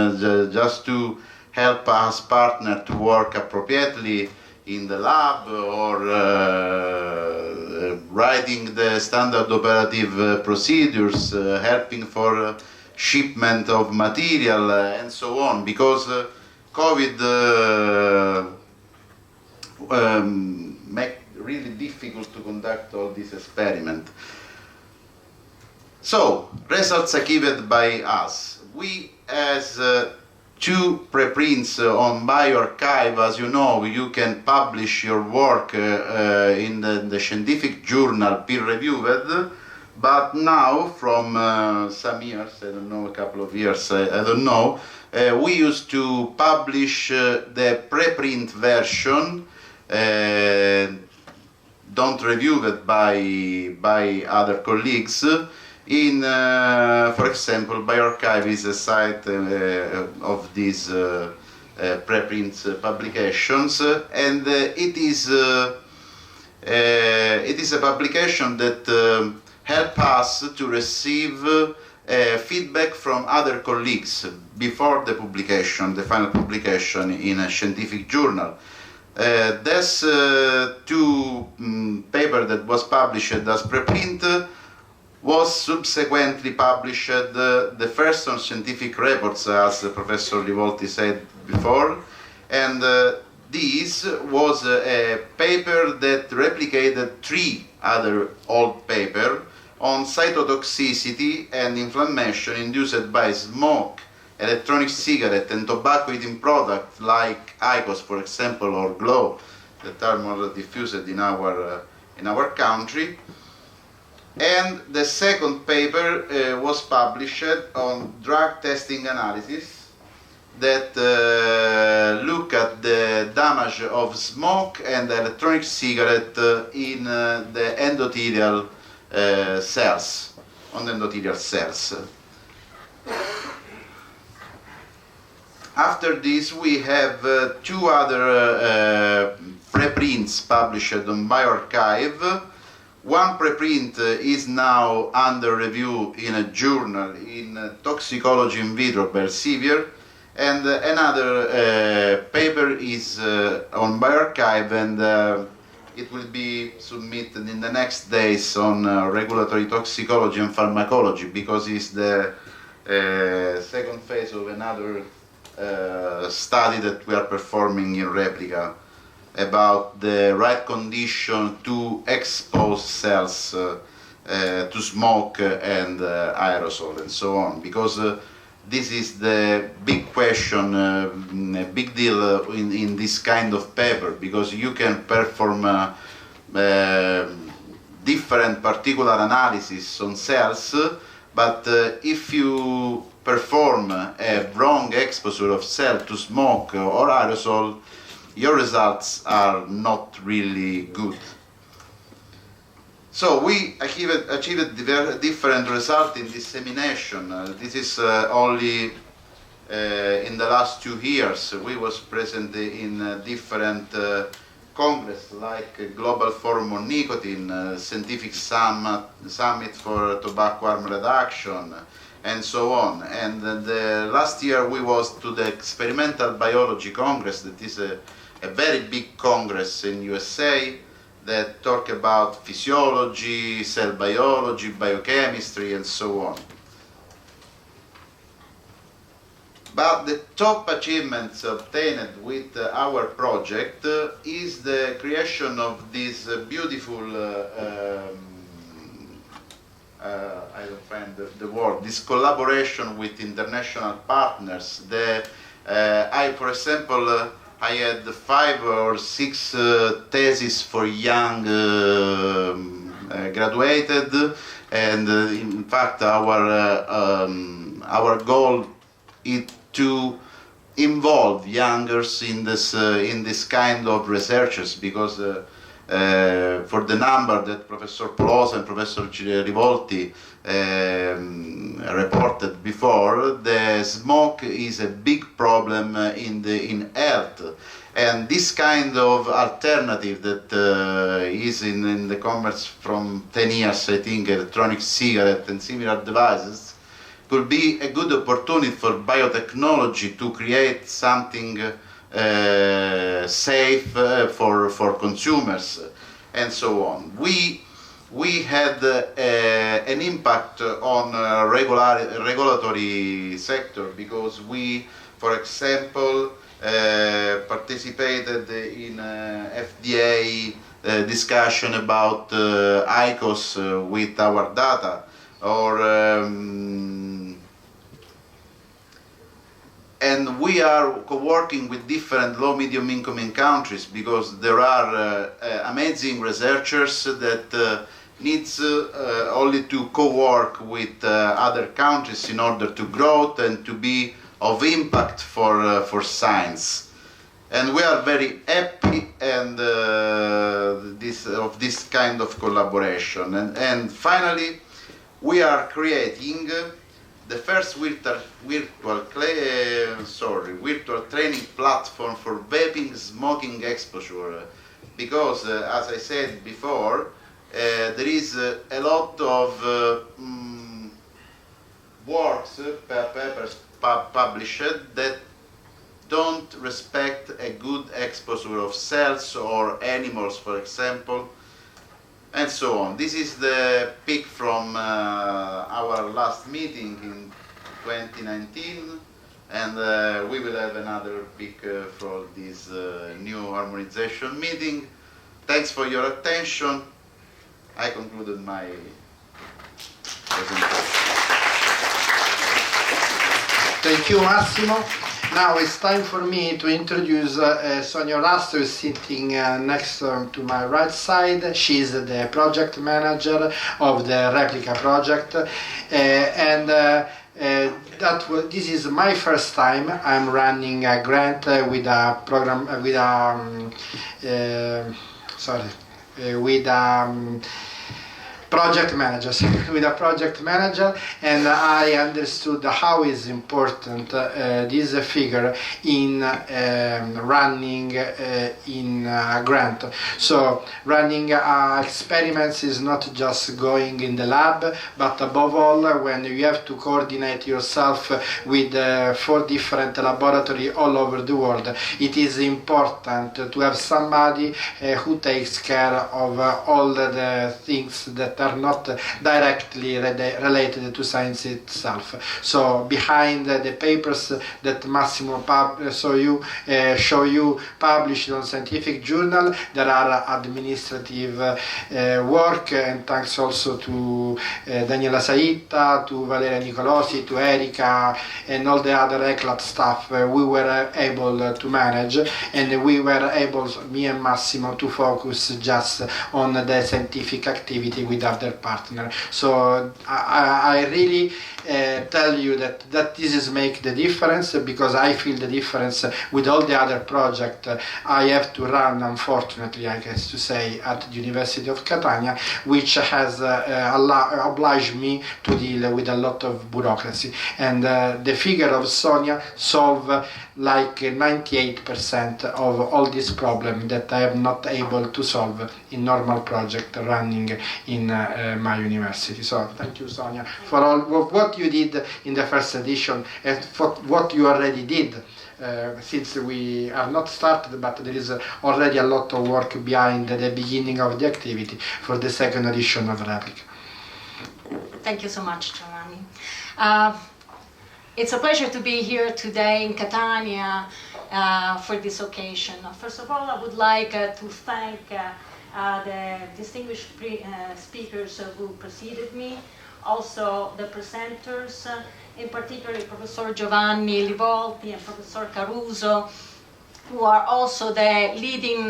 just to help us partner to work appropriately in the lab, or writing the standard operative procedures, helping for shipment of material, and so on, because COVID make really difficult to conduct all this experiment. So, results achieved by us. We, as 2 preprints on bioarchive, as you know, you can publish your work in the scientific journal peer-reviewed, but now, from some years, I don't know, a couple of years, I don't know, we used to publish the preprint version, don't review it by other colleagues, in, for example, bioarchive is a site of these preprint publications, and it is a publication that help us to receive feedback from other colleagues before the publication, the final publication in a scientific journal. There's 2 paper that was published as preprint, was subsequently published the first on scientific reports, as Professor Livolti said before, and this was a paper that replicated 3 other old papers on cytotoxicity and inflammation induced by smoke, electronic cigarette, and tobacco eating products like IQOS, for example, or Glow, that are more diffused in our country. And the second paper was published on drug testing analysis that look at the damage of smoke and electronic cigarette in the endothelial cells, on the endothelial cells. After this, we have 2 other preprints published on bioarchive. One preprint is now under review in a journal in Toxicology in Vitro by Elsevier, and another paper is on bioarchive, and it will be submitted in the next days on regulatory toxicology and pharmacology, because it's the second phase of another study that we are performing in Replica about the right condition to expose cells to smoke and aerosol and so on, because this is the big question, a big deal in this kind of paper, because you can perform different particular analysis on cells, but if you perform a wrong exposure of cell to smoke or aerosol, your results are not really good. So we achieved different results in dissemination. This is only in the last 2 years. We was present in different congress like Global Forum on Nicotine, Scientific Summit for Tobacco Harm Reduction, and so on. And the last year we was to the Experimental Biology Congress, that is a very big congress in USA that talk about physiology, cell biology, biochemistry, and so on. But the top achievements obtained with our project is the creation of this beautiful, I don't find the word, this collaboration with international partners. For example, I had 5 or 6 theses for young graduated, and in fact our goal is to involve youngers in this kind of researches, because for the number that Professor Pelosa and Professor Rivolti reported before, the smoke is a big problem in health, and this kind of alternative that is in the commerce from 10 years, I think, electronic cigarette and similar devices, could be a good opportunity for biotechnology to create something safe for consumers, and so on. We had an impact on regulatory sector, because we, for example, participated in FDA discussion about ICOS with our data, or and we are co-working with different low, medium income countries, because there are amazing researchers that needs only to co-work with other countries in order to grow and to be of impact for science. And we are very happy and of this kind of collaboration. And finally, we are creating the first virtual training platform for vaping smoking exposure, because as I said before, there is a lot of works, papers published that don't respect a good exposure of cells or animals, for example, and so on. This is the pic from our last meeting in 2019, and we will have another pic for this new harmonization meeting. Thanks for your attention. I concluded my presentation. Thank you, Massimo. Now it's time for me to introduce Sonia Rasto, who is sitting next to my right side. She is the project manager of the Replica project, this is my first time I'm running a grant with a program project managers with a project manager, and I understood how is important this figure in running in a grant. So running experiments is not just going in the lab, but above all when you have to coordinate yourself with 4 different laboratories all over the world, it is important to have somebody who takes care of all the things that are not directly related to science itself. So behind the papers that Massimo show you published on scientific journal, there are administrative work, and thanks also to Daniela Saitta, to Valeria Nicolosi, to Erika, and all the other ECLAT staff we were able to manage, and we were able, me and Massimo, to focus just on the scientific activity with other partners. So I really tell you that this is make the difference, because I feel the difference with all the other projects I have to run, unfortunately, I guess to say, at the University of Catania, which has obliged me to deal with a lot of bureaucracy. And the figure of Sonia solve like 98% of all these problems that I am not able to solve in normal project running in my university. So thank you, Sonia, for all what you did in the first edition and for what you already did. Since we are not started, but there is already a lot of work behind the beginning of the activity for the second edition of Replica. Thank you so much, Giovanni. It's a pleasure to be here today in Catania for this occasion. First of all, I would like to thank the distinguished speakers who preceded me, also the presenters, in particular Professor Giovanni Livolti and Professor Caruso, who are also the leading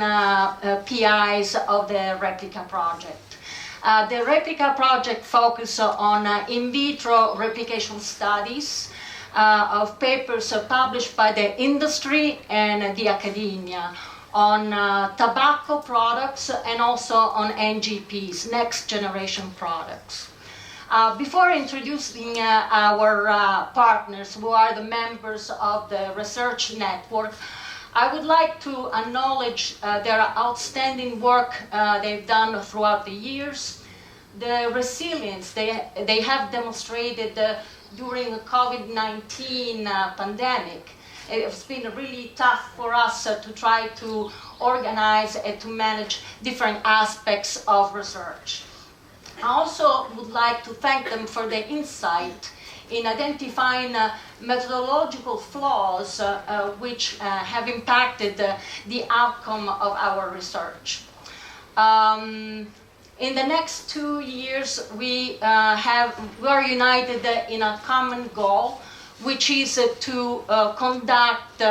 PIs of the Replica project. The Replica project focuses on in vitro replication studies of papers published by the industry and the academia on tobacco products and also on NGPs, next generation products. Before introducing our partners, who are the members of the research network, I would like to acknowledge their outstanding work they've done throughout the years, the resilience they have demonstrated during the COVID-19 pandemic. It's been really tough for us to try to organize and to manage different aspects of research. I also would like to thank them for their insight in identifying methodological flaws which have impacted the outcome of our research. In the next 2 years, we are united in a common goal, which is to conduct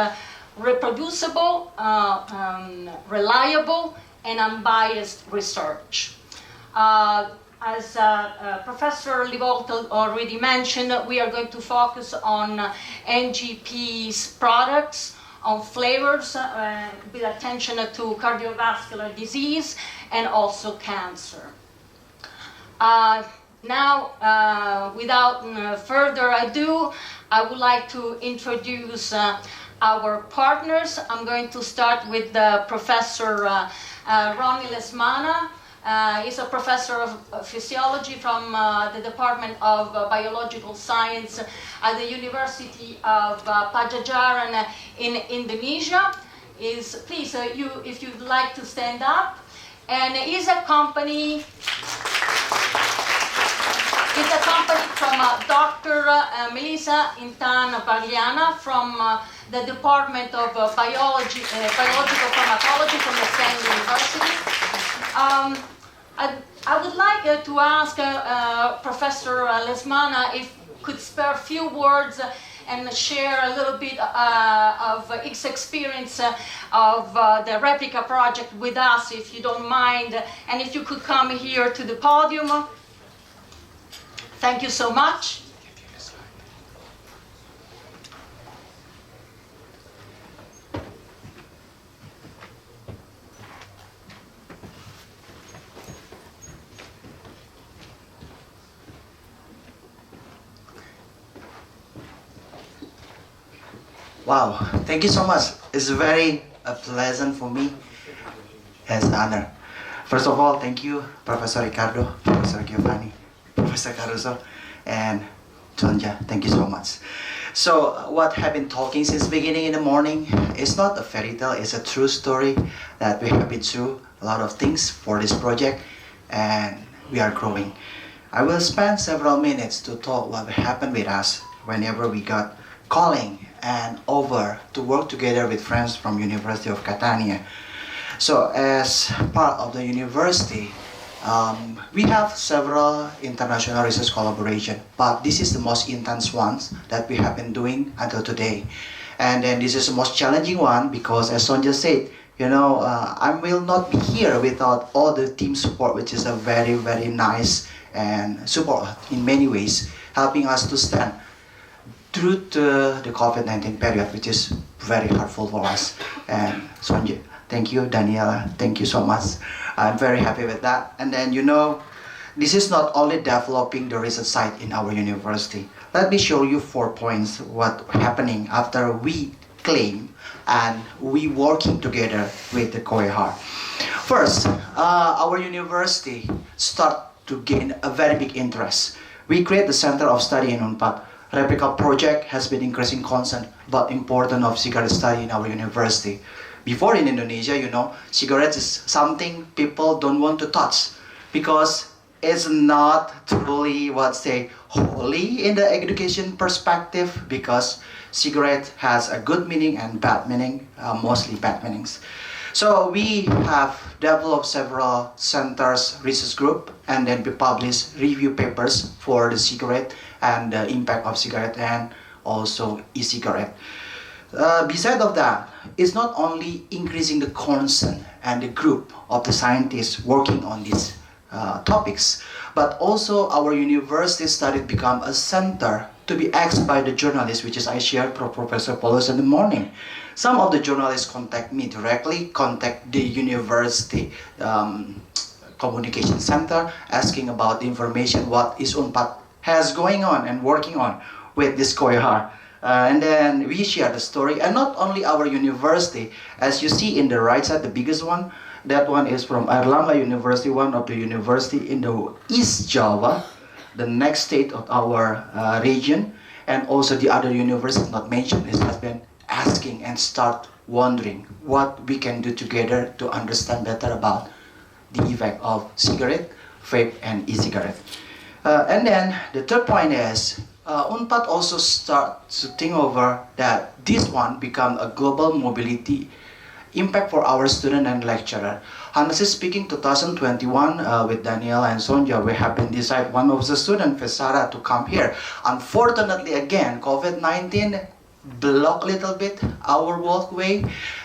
reproducible, reliable, and unbiased research. As Professor Livolti already mentioned, we are going to focus on NGP's products, on flavors, with attention to cardiovascular disease and also cancer. Now, without further ado, I would like to introduce our partners. I'm going to start with Professor Ronnie Lesmana. He's a professor of physiology from the Department of Biological Science at the University of Pajajaran in Indonesia. Please, if you'd like to stand up. And he's accompanied from Dr. Melissa Intan Bagliana from the Department of Biological Pharmacology from the same university. I would like to ask Professor Lesmana if could spare a few words and share a little bit of his experience of the Replica project with us, if you don't mind, and if you could come here to the podium. Thank you so much. Wow, thank you so much. It's very pleasant for me as an honor. First of all, thank you, Professor Ricardo, Professor Giovanni, Professor Caruso, and Sonja. Thank you so much. So what I've been talking since beginning in the morning is not a fairy tale, it's a true story that we have been through a lot of things for this project and we are growing. I will spend several minutes to talk what happened with us whenever we got calling and over to work together with friends from University of Catania. So as part of the university, we have several international research collaboration, but this is the most intense ones that we have been doing until today. And then this is the most challenging one because, as Sonja said, you know, I will not be here without all the team support, which is a very, very nice and support in many ways, helping us to stand through the COVID-19 period, which is very helpful for us. And Sonja, thank you. Daniela, thank you so much. I'm very happy with that. And then, you know, this is not only developing the research site in our university. Let me show you 4 points what happening after we claim, and we working together with the CoEHAR. First, our university start to gain a very big interest. We create the Center of Study in UNPAD. Replica project has been increasing concern about importance of cigarette study in our university. Before in Indonesia, you know, cigarettes is something people don't want to touch because it's not truly holy in the education perspective, because cigarette has a good meaning and bad meaning, mostly bad meanings. So we have developed several centers, research group, and then we publish review papers for the cigarette and the impact of cigarette and also e-cigarette. Beside of that, it's not only increasing the concern and the group of the scientists working on these topics, but also our university started become a center to be asked by the journalists, which is I shared for Professor Paulus in the morning. Some of the journalists contact me directly, contact the university communication center, asking about the information what is UNPAD has going on and working on with this CoEHAR. And then we share the story, and not only our university, as you see in the right side, the biggest one, that one is from Airlangga University, one of the university in the East Java, the next state of our region, and also the other university not mentioned has been asking and start wondering what we can do together to understand better about the effect of cigarette, vape, and e-cigarette. And then the third point is UNPAD also start to think over that this one become a global mobility impact for our student and lecturer. Honestly speaking, 2021 with Daniela and Sonja, we have been decide one of the students, Fesara, to come here. Unfortunately, again, COVID-19 block little bit our walkway,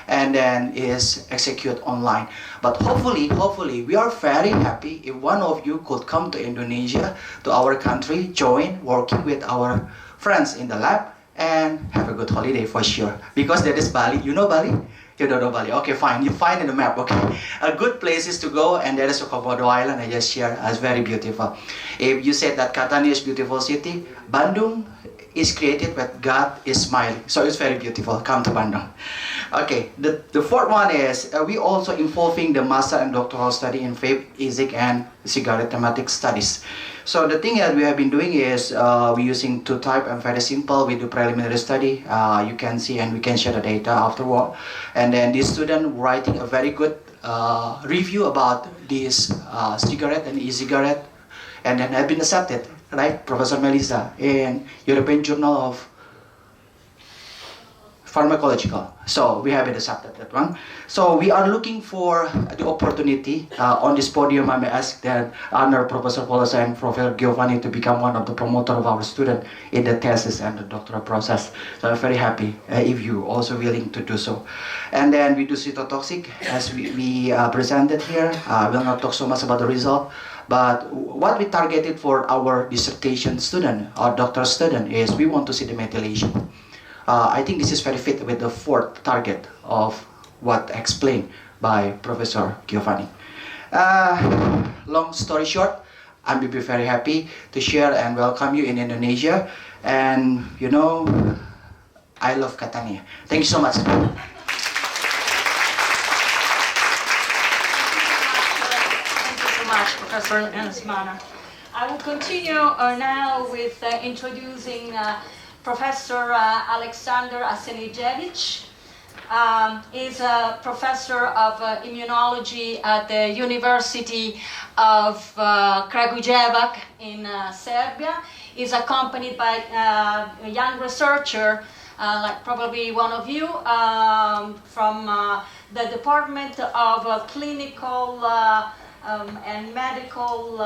and then is execute online. But hopefully, we are very happy if one of you could come to Indonesia, to our country, join working with our friends in the lab, and have a good holiday for sure. Because there is Bali. You know Bali? You don't know Bali. Okay, fine. You find in the map. Okay, a good places to go, and there is Komodo Island. I just shared. It's very beautiful. If you said that Catania is beautiful city, Bandung is created when God is smiling. So it's very beautiful. Come to Bandung. Okay, the fourth one is we also involving the master and doctoral study in vape, e-cig, and cigarette thematic studies. So the thing that we have been doing is we're using two types and very simple. We do preliminary study. You can see and we can share the data afterward. And then this student writing a very good review about this cigarette and e-cigarette, and then have been accepted, right, Professor Melissa, in European Journal of Pharmacological. So we have accepted that one. So we are looking for the opportunity on this podium. I may ask that honor Professor Paulus and Professor Giovanni to become one of the promoter of our student in the thesis and the doctoral process. So I'm very happy if you also willing to do so. And then we do cytotoxic as we presented here. I will not talk so much about the result. But what we targeted for our dissertation student or doctoral student is we want to see the methylation. I think this is very fit with the fourth target of what explained by Professor Giovanni. Long story short, I will be very happy to share and welcome you in Indonesia. And you know, I love Catania. Thank you so much. Professor Ensmana. I will continue now with introducing Professor Alexander Asenijevich. Is a professor of immunology at the University of Kragujevac in Serbia. Is accompanied by a young researcher, like probably one of you, from the Department of Clinical and Medical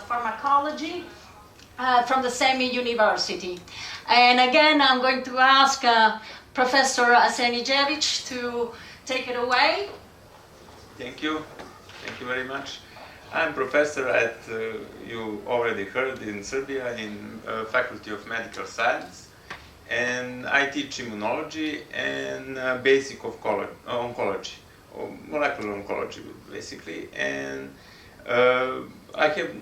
Pharmacology from the same university. And again, I'm going to ask Professor Asenijevich to take it away. Thank you. Thank you very much. I'm professor at, you already heard, in Serbia, in Faculty of Medical Science. And I teach immunology and basic of oncology, or molecular oncology, basically. And I have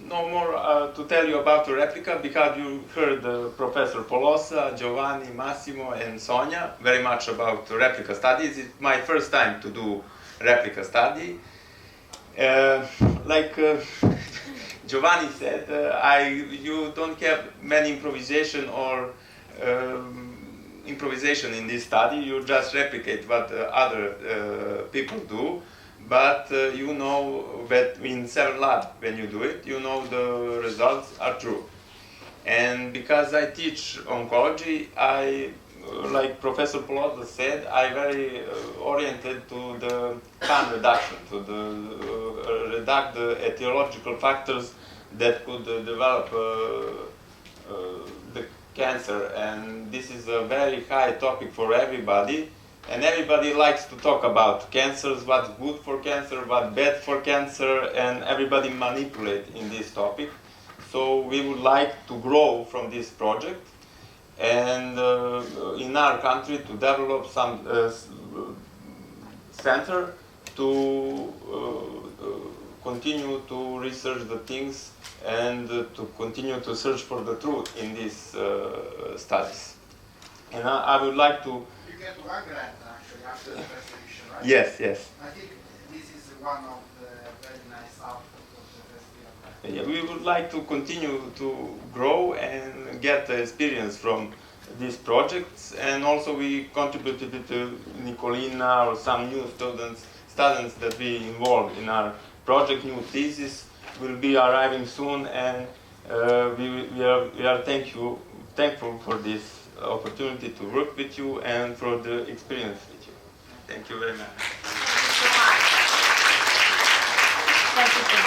no more to tell you about the Replica because you heard Professor Polosa, Giovanni, Massimo, and Sonia very much about Replica studies. It's my first time to do Replica study. Like Giovanni said, you don't have many improvisation or improvisation in this study. You just replicate what other people do. But you know that in Cell Lab, when you do it, you know the results are true. And because I teach oncology, like Professor Polosa said, I'm very oriented to the harm reduction, to the reduce the etiological factors that could develop the cancer. And this is a very high topic for everybody. And everybody likes to talk about cancers, what's good for cancer, what's bad for cancer, and everybody manipulate in this topic. So we would like to grow from this project and in our country to develop some center to continue to research the things and to continue to search for the truth in these studies. And I would like to... You get one grant actually after the first edition, right? Yes, yes. I think this is one of the very nice outputs of the festival. Yeah, we would like to continue to grow and get experience from these projects, and also we contributed to Nicolina or some new students that we involved in our project. New thesis will be arriving soon, and we are thankful for this opportunity to work with you and for the experience with you. Thank you very much. Thank you so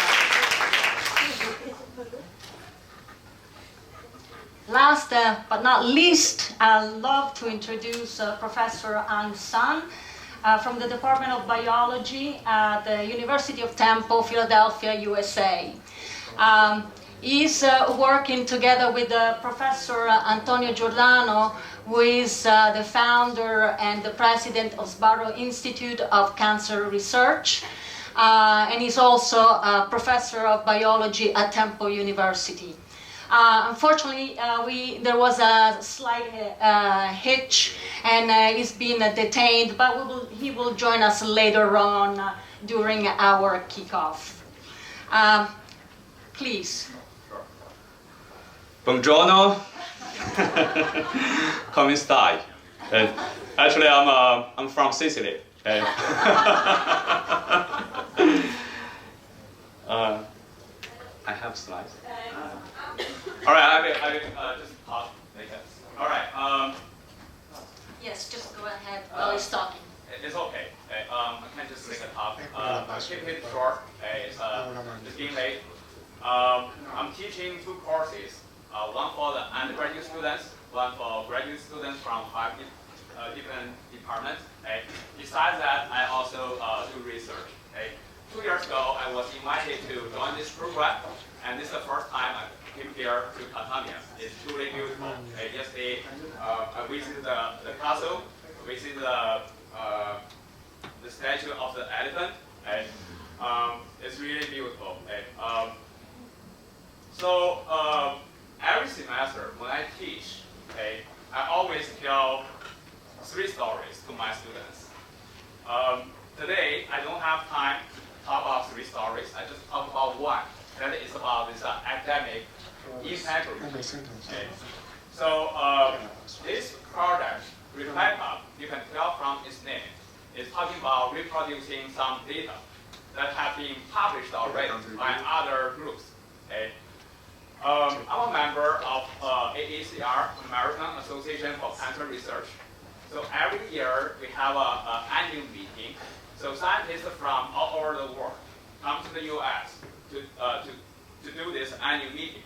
much. Last but not least, I'd love to introduce Professor Ang San from the Department of Biology at the University of Temple, Philadelphia, USA. He's working together with Professor Antonio Giordano, who is the founder and the president of Sbarro Institute of Cancer Research. And he's also a professor of biology at Temple University. Unfortunately, there was a slight hitch, and he's been detained, but he will join us later on during our kickoff. Please. Buongiorno. Come stai? Actually, I'm from Sicily. I have slides. All right, I will just talk like this. All right. Yes, just go ahead while he's talking. It's okay. I can just make a talk. Keep it short. It's being late. I'm teaching two courses. One for the undergraduate students, one for graduate students from 5 different departments. Besides that, I also do research. 2 years ago, I was invited to join this program, and this is the first time I came here to Catania. It's truly beautiful. Yesterday, I visited the castle, visited the statue of the elephant. It's really beautiful. So every semester when I teach, I always tell 3 stories to my students. Today, I don't have time to talk about 3 stories. I just talk about one. That is about this academic integrity. So this project, Replica, you can tell from its name, is talking about reproducing some data that have been published already by other groups. I'm a member of AACR, American Association for Cancer Research. So every year we have an annual meeting. So scientists from all over the world come to the U.S. to do this annual meeting.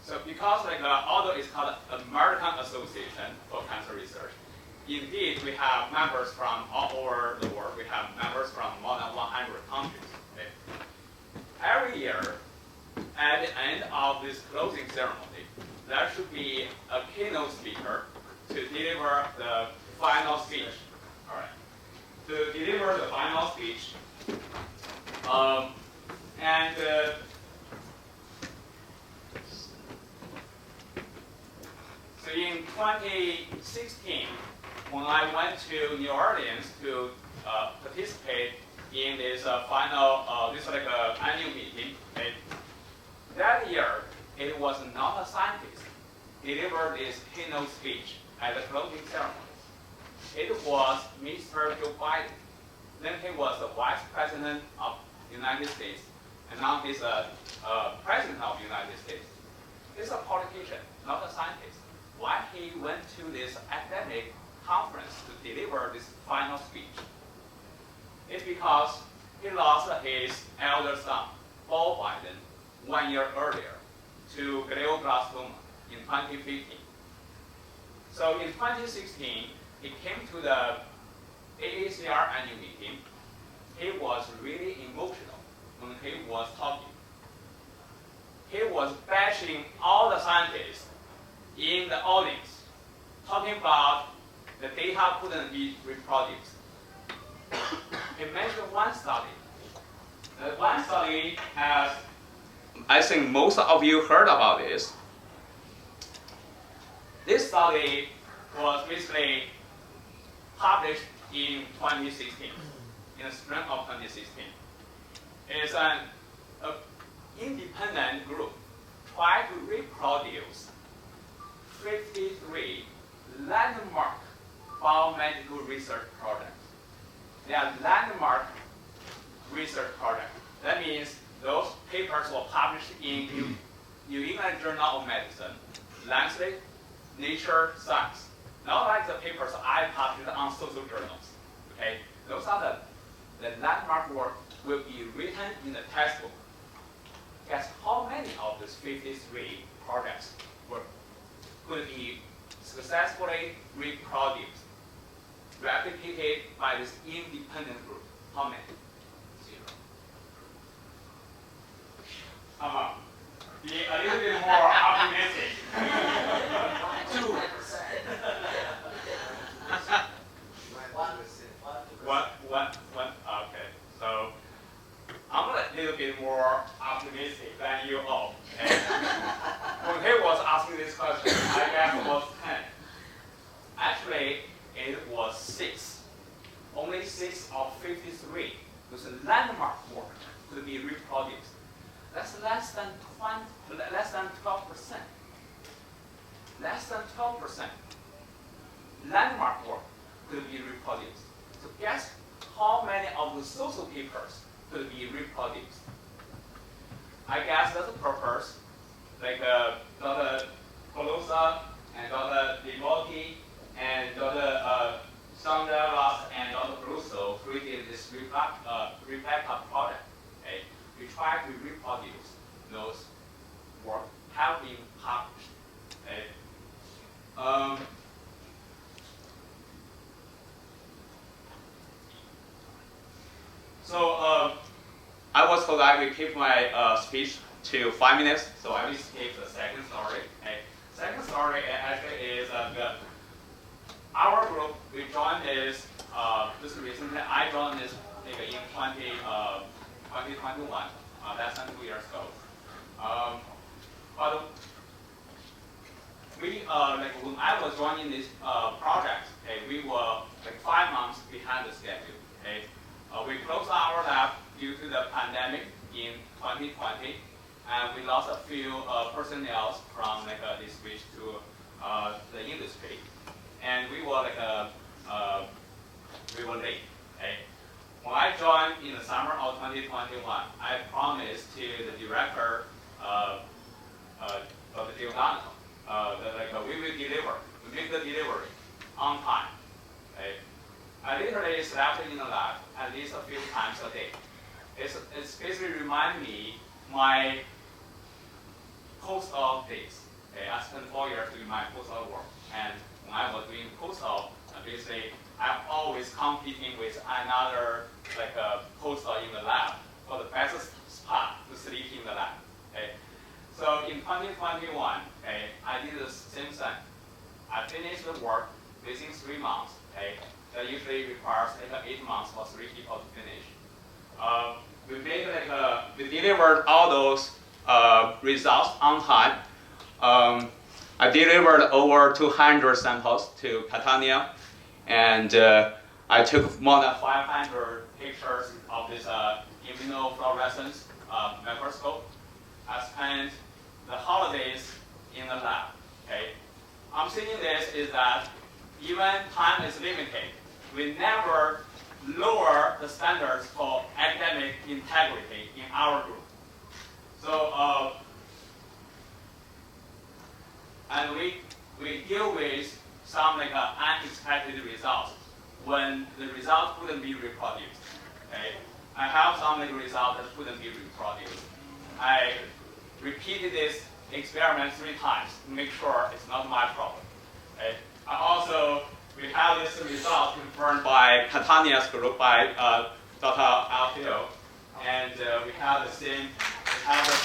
So because although it's called American Association for Cancer Research, indeed we have members from all over the world. We have members from more than 100 countries. Every year, at the end of this closing ceremony, there should be a keynote speaker to deliver the final speech. All right. To deliver the final speech, in 2016, when I went to New Orleans to participate in this annual meeting, okay, that year it was not a scientist delivered this keynote speech at the closing ceremony. It was Mr. Joe Biden. Then he was the Vice President of the United States, and now he's President of the United States. He's a politician, not a scientist. Why he went to this academic conference to deliver this final speech? It's because he lost his elder son, Paul Biden, 1 year earlier to glioblastoma in 2015. So in 2016, he came to the AACR annual meeting. He was really emotional when he was talking. He was bashing all the scientists in the audience, talking about the data couldn't be reproduced. He mentioned one study. That one study has, I think most of you heard about this. This study was basically published in 2016, in the spring of 2016. It's an independent group trying to reproduce 53 landmark biomedical research projects. They are landmark research projects. That means those papers were published in New England Journal of Medicine, Lancet, Nature, Science. Not like the papers I published on social journals. Okay, those are the landmark work will be written in the textbook. Guess how many of these 53 projects could be successfully reproduced, replicated by this independent group? How many? 0. Be a little bit more optimistic. 2%. 1. Okay, so I'm a little bit more optimistic than you all. Okay? When he was asking this question, I guess it was 10. Actually, it was 6. Only 6 of 53. Because landmark work could be reproduced. That's less than 12%. Less than 12%. Landmark work could be reproduced. So guess how many of the social papers could be reproduced? I guess that's the purpose. Like Dr. Colosa and Dr. Devotti and Dr. Sandra Ross and Dr. Russo created this Replica project. Okay? We try to reproduce those work have been published. Okay? So I was told I will keep my speech to 5 minutes, so I will skip the second story. Okay. Second story actually is our group. We joined this just recently. I joined this in 2021, less than 2 years ago. But we when I was joining this project, okay, we were like 5 months behind the schedule. Okay. We closed our lab due to the pandemic in 2020, and we lost a few personnel from this switch to the industry, and we were we were late. Okay? When I joined in the summer of 2021, I promised to the director of the Giordano that we will deliver, we make the delivery on time. Okay? I literally slept in the lab at least a few times a day. It's basically remind me my postdoc days. Okay, I spent 4 years doing my postdoc work, and when I was doing postdoc, basically I'm always competing with another postdoc in the lab for the best spot to sleep in the lab. Okay, so in 2021, okay, I did the same thing. I finished the work within 3 months. Okay. That usually requires 8 months for 3 people to finish. We made we delivered all those results on time. I delivered over 200 samples to Catania, and I took more than 500 pictures of this immunofluorescence microscope. I spent the holidays in the lab. Okay, I'm saying this is that even time is limited, we never lower the standards for academic integrity in our group. So, and we deal with some unexpected results when the result couldn't be reproduced. Okay, I have some results that couldn't be reproduced. I repeated this experiment 3 times to make sure it's not my problem. Okay, we have this result confirmed by Catania's group by Dr. Alfio, and we have the same result.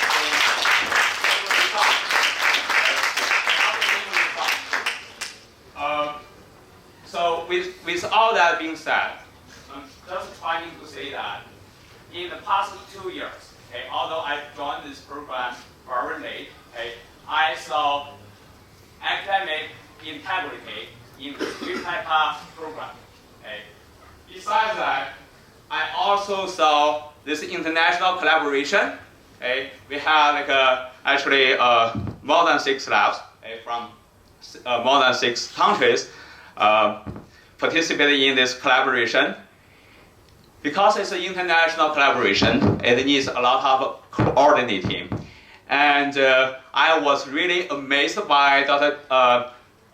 So with all that being said, I'm just trying to say that in the past 2 years, okay, although I joined this program very late, okay, I saw academic integrity in the Replica program. Okay. Besides that, I also saw this international collaboration. Okay. We have actually more than 6 labs from more than 6 countries participating in this collaboration. Because it's an international collaboration, it needs a lot of coordinating. And I was really amazed by Dr.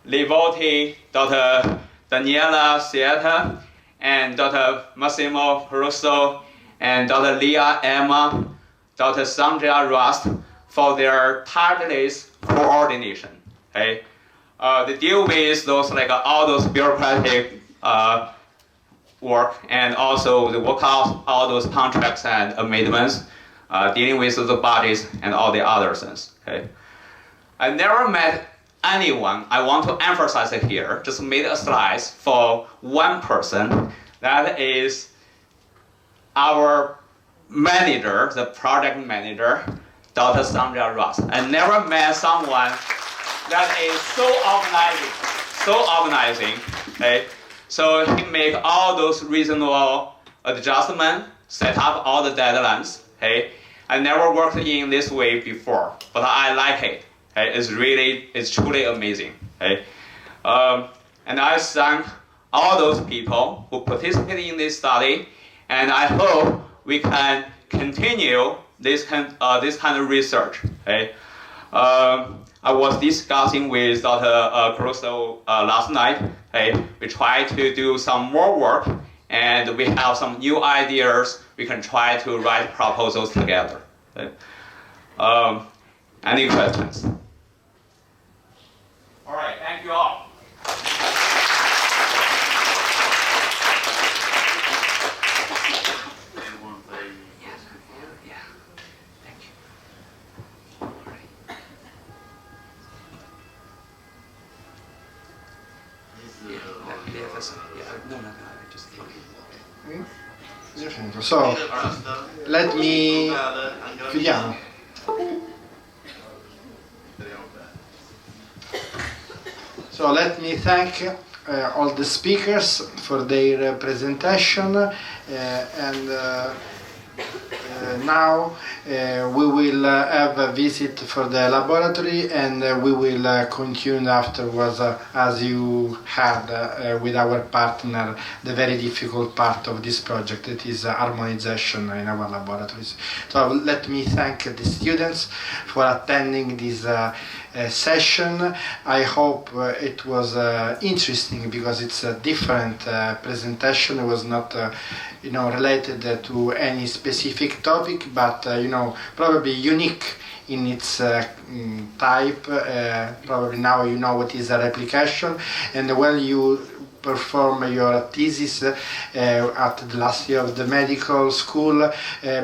Livolti, Dr. Daniela Sieta, and Dr. Massimo Caruso, and Dr. Leah Emma, Dr. Sandra Rust for their tireless coordination. Okay? They deal with those all those bureaucratic work, and also they work out all those contracts and amendments, dealing with the bodies and all the other things. Okay? I never met anyone, I want to emphasize it here, just made a slide for one person, that is our manager, the project manager, Dr. Sandra Ross. I never met someone that is so organizing, okay? So he make all those reasonable adjustments, set up all the deadlines, okay? I never worked in this way before, but I like it. Okay? It's truly amazing. Okay? And I thank all those people who participated in this study, and I hope we can continue this kind of research. Okay? I was discussing with Dr. Caruso last night. Okay? We try to do some more work, and we have some new ideas. We can try to write proposals together. Okay? Any questions? All right, thank you all. Anyone say yes before? Yeah, thank you. All right. So, let me... Chiudiamo. So let me thank all the speakers for their presentation, and now we will have a visit for the laboratory, and we will continue afterwards, as you had with our partner, the very difficult part of this project, that is harmonization in our laboratories. So let me thank the students for attending this session. I hope it was interesting, because it's a different presentation. It was not related to any specific topic, but probably unique in its type. Probably now you know what is a replication, and when you perform your thesis at the last year of the medical school,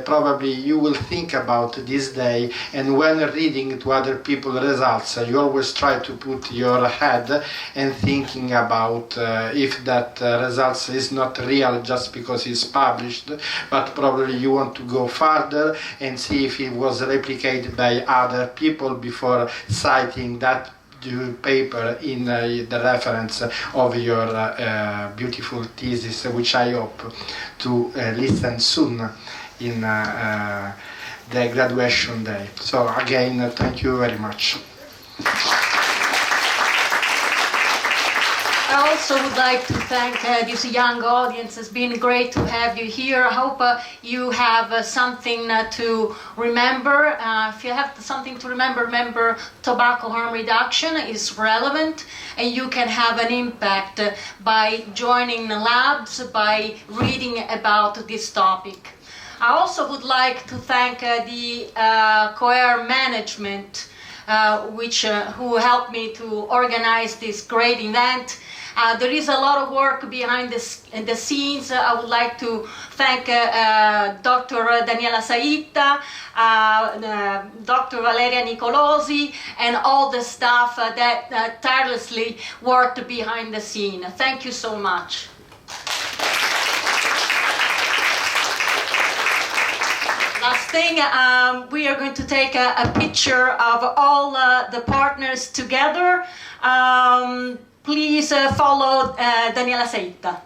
probably you will think about this day, and when reading to other people's results, you always try to put your head and thinking about if that results is not real just because it's published, but probably you want to go further and see if it was replicated by other people before citing that the paper in the reference of your beautiful thesis, which I hope to listen soon in the graduation day. So again, thank you very much. I also would like to thank this young audience. It's been great to have you here. I hope you have something to remember. If you have something to remember tobacco harm reduction is relevant, and you can have an impact by joining the labs, by reading about this topic. I also would like to thank the CoEHAR management, who helped me to organize this great event. There is a lot of work behind the scenes. I would like to thank Dr. Daniela Saita, Dr. Valeria Nicolosi, and all the staff that tirelessly worked behind the scene. Thank you so much. Last thing, we are going to take a picture of all the partners together. Please follow Daniela Saita.